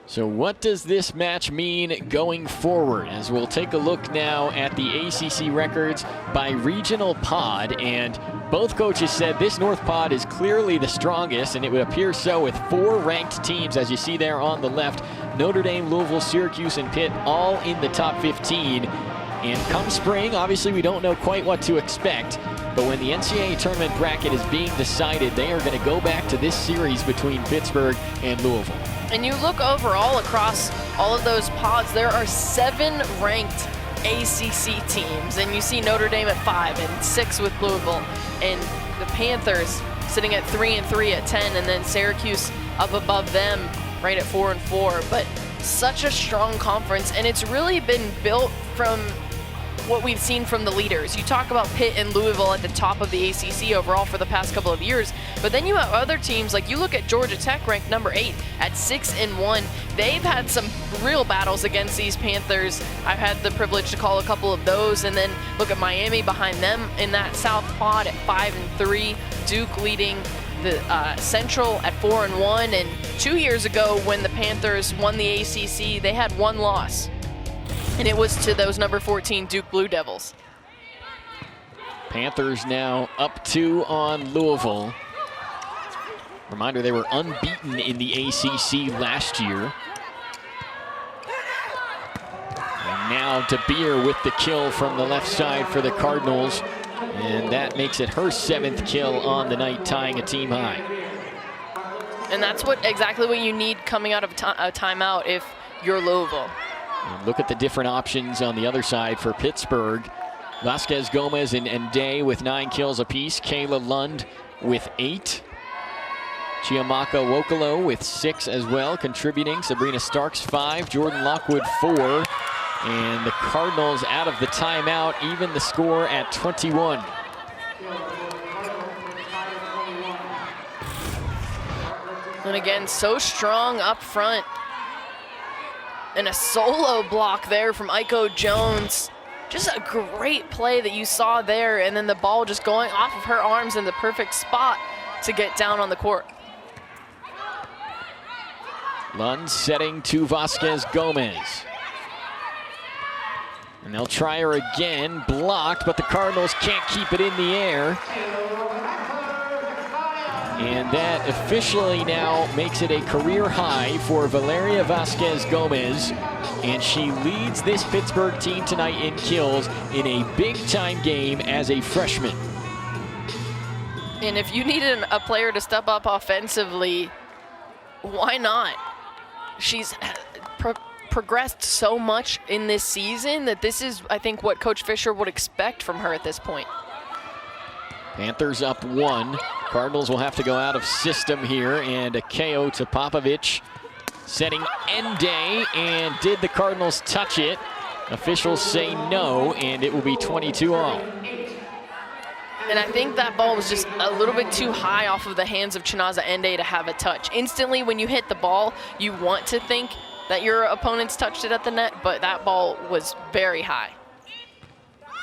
So what does this match mean going forward? As we'll take a look now at the ACC records by regional pod, and both coaches said this North pod is clearly the strongest, and it would appear so with 4 ranked teams, as you see there on the left. Notre Dame, Louisville, Syracuse, and Pitt all in the top 15. And come spring, obviously we don't know quite what to expect, but when the NCAA tournament bracket is being decided, they are going to go back to this series between Pittsburgh and Louisville. And you look overall across all of those pods, there are 7 ranked ACC teams, and you see Notre Dame at 5 and 6 with Louisville, and the Panthers sitting at 3 and 3 at 10, and then Syracuse up above them right at 4 and 4. But such a strong conference, and it's really been built from what we've seen from the leaders. You talk about Pitt and Louisville at the top of the ACC overall for the past couple of years, but then you have other teams, like you look at Georgia Tech ranked number 8 at 6 and 1. They've had some real battles against these Panthers. I've had the privilege to call a couple of those, and then look at Miami behind them in that South pod at 5 and 3. Duke leading the Central at 4 and 1, and 2 years ago when the Panthers won the ACC, they had 1 loss. And it was to those number 14 Duke Blue Devils. Panthers now up 2 on Louisville. Reminder, they were unbeaten in the ACC last year. And now DeBeer with the kill from the left side for the Cardinals. And that makes it her 7th kill on the night, tying a team high. And that's exactly what you need coming out of a timeout if you're Louisville. And look at the different options on the other side for Pittsburgh. Vasquez Gomez and Day with 9 kills apiece. Kayla Lund with 8. Chiamaka Wokolo with 6 as well, contributing. Sabrina Starks 5, Jordan Lockwood 4. And the Cardinals out of the timeout, even the score at 21. And again, so strong up front. And a solo block there from Aiko Jones. Just a great play that you saw there, and then the ball just going off of her arms in the perfect spot to get down on the court. Lund setting to Vasquez Gomez. And they'll try her again, blocked, but the Cardinals can't keep it in the air. And that officially now makes it a career high for Valeria Vasquez Gomez. And she leads this Pittsburgh team tonight in kills in a big-time game as a freshman. And if you needed a player to step up offensively, why not? She's progressed so much in this season that this is, I think, what Coach Fisher would expect from her at this point. Panthers up 1. Cardinals will have to go out of system here, and a KO to Popovich. Setting Day, and did the Cardinals touch it? Officials say no, and it will be 22 all. And I think that ball was just a little bit too high off of the hands of Chinaza Ende to have a touch. Instantly, when you hit the ball, you want to think that your opponents touched it at the net, but that ball was very high.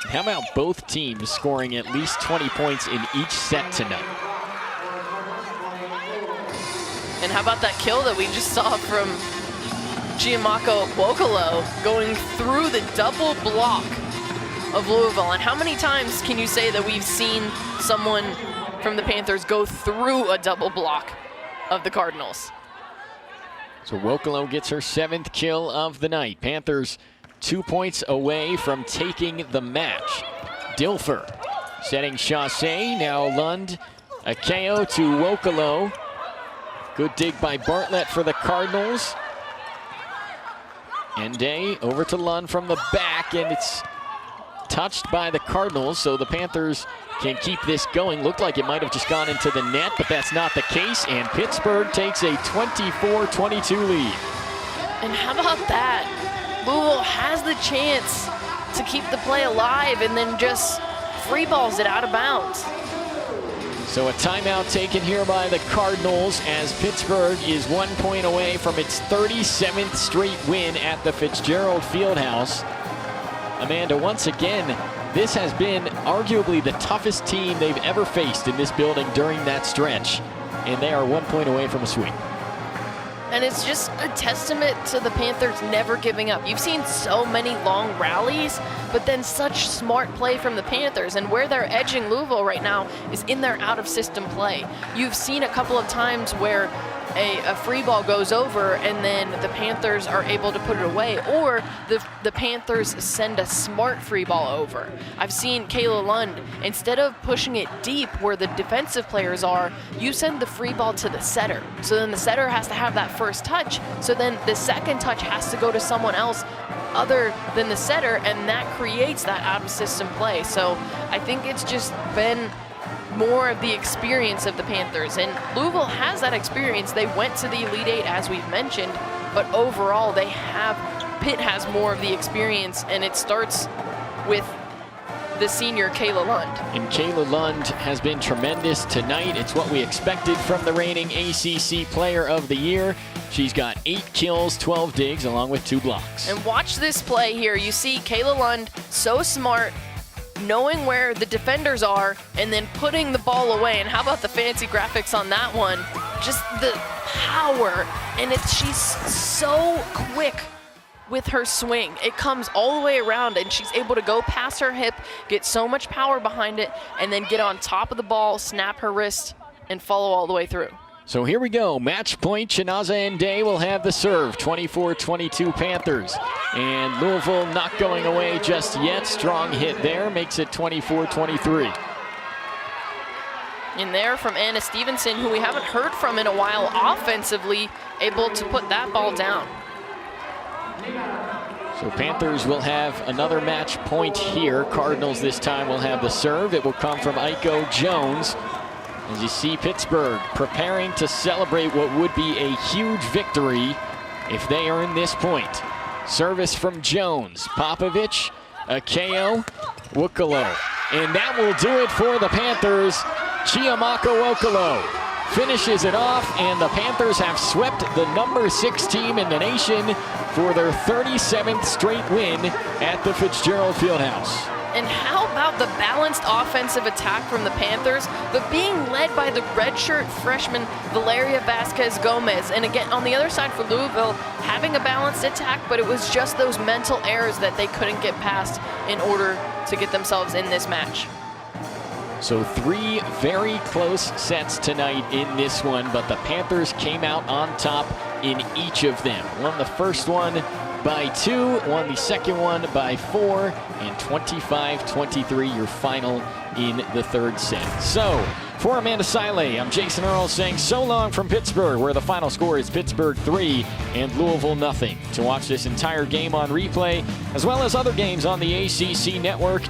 How about both teams scoring at least 20 points in each set tonight? And how about that kill that we just saw from Chiamaka Wokolo going through the double block of Louisville? And how many times can you say that we've seen someone from the Panthers go through a double block of the Cardinals? So Wokolo gets her 7th kill of the night. Panthers 2 points away from taking the match. Dilfer setting Chaussee, now Lund. A KO to Wokolo. Good dig by Bartlett for the Cardinals. Day over to Lund from the back, and it's touched by the Cardinals, so the Panthers can keep this going. Looked like it might have just gone into the net, but that's not the case, and Pittsburgh takes a 24-22 lead. And how about that? Louisville has the chance to keep the play alive and then just free balls it out of bounds. So a timeout taken here by the Cardinals as Pittsburgh is 1 point away from its 37th straight win at the Fitzgerald Fieldhouse. Amanda, once again, this has been arguably the toughest team they've ever faced in this building during that stretch, and they are 1 point away from a sweep. And it's just a testament to the Panthers never giving up. You've seen so many long rallies, but then such smart play from the Panthers. And where they're edging Louisville right now is in their out-of-system play. You've seen a couple of times where a free ball goes over and then the Panthers are able to put it away, or the Panthers send a smart free ball over. I've seen Kayla Lund, instead of pushing it deep where the defensive players are, you send the free ball to the setter. So then the setter has to have that first touch. So then the second touch has to go to someone else other than the setter, and that creates that out-of-system play. So I think it's just been more of the experience of the Panthers, and Louisville has that experience. They went to the Elite Eight, as we've mentioned, but overall Pitt has more of the experience, and it starts with the senior Kayla Lund. And Kayla Lund has been tremendous tonight. It's what we expected from the reigning ACC Player of the Year. She's got 8 kills, 12 digs, along with 2 blocks. And watch this play here. You see Kayla Lund, so smart, knowing where the defenders are and then putting the ball away. And how about the fancy graphics on that one? Just the power, and she's so quick with her swing. It comes all the way around, and she's able to go past her hip, get so much power behind it, and then get on top of the ball, snap her wrist, and follow all the way through. So here we go. Match point. Chinaza Nday will have the serve. 24-22 Panthers. And Louisville not going away just yet. Strong hit there. Makes it 24-23. In there from Anna Stevenson, who we haven't heard from in a while offensively, able to put that ball down. So Panthers will have another match point here. Cardinals this time will have the serve. It will come from Aiko Jones. As you see Pittsburgh preparing to celebrate what would be a huge victory if they earn this point. Service from Jones, Popovich, Akeo, Wokolo. And that will do it for the Panthers. Chiamaka Wokolo finishes it off, and the Panthers have swept the number 6 team in the nation for their 37th straight win at the Fitzgerald Fieldhouse. And how about the balanced offensive attack from the Panthers, but being led by the redshirt freshman Valeria Vasquez Gomez. And again, on the other side for Louisville, having a balanced attack, but it was just those mental errors that they couldn't get past in order to get themselves in this match. So 3 very close sets tonight in this one, but the Panthers came out on top in each of them. Won the first one by 2, won the second one by 4, and 25-23 your final in the third set. So for Amanda Siley, I'm Jason Earl saying so long from Pittsburgh, where the final score is Pittsburgh 3 and Louisville nothing. To watch this entire game on replay, as well as other games on the ACC network,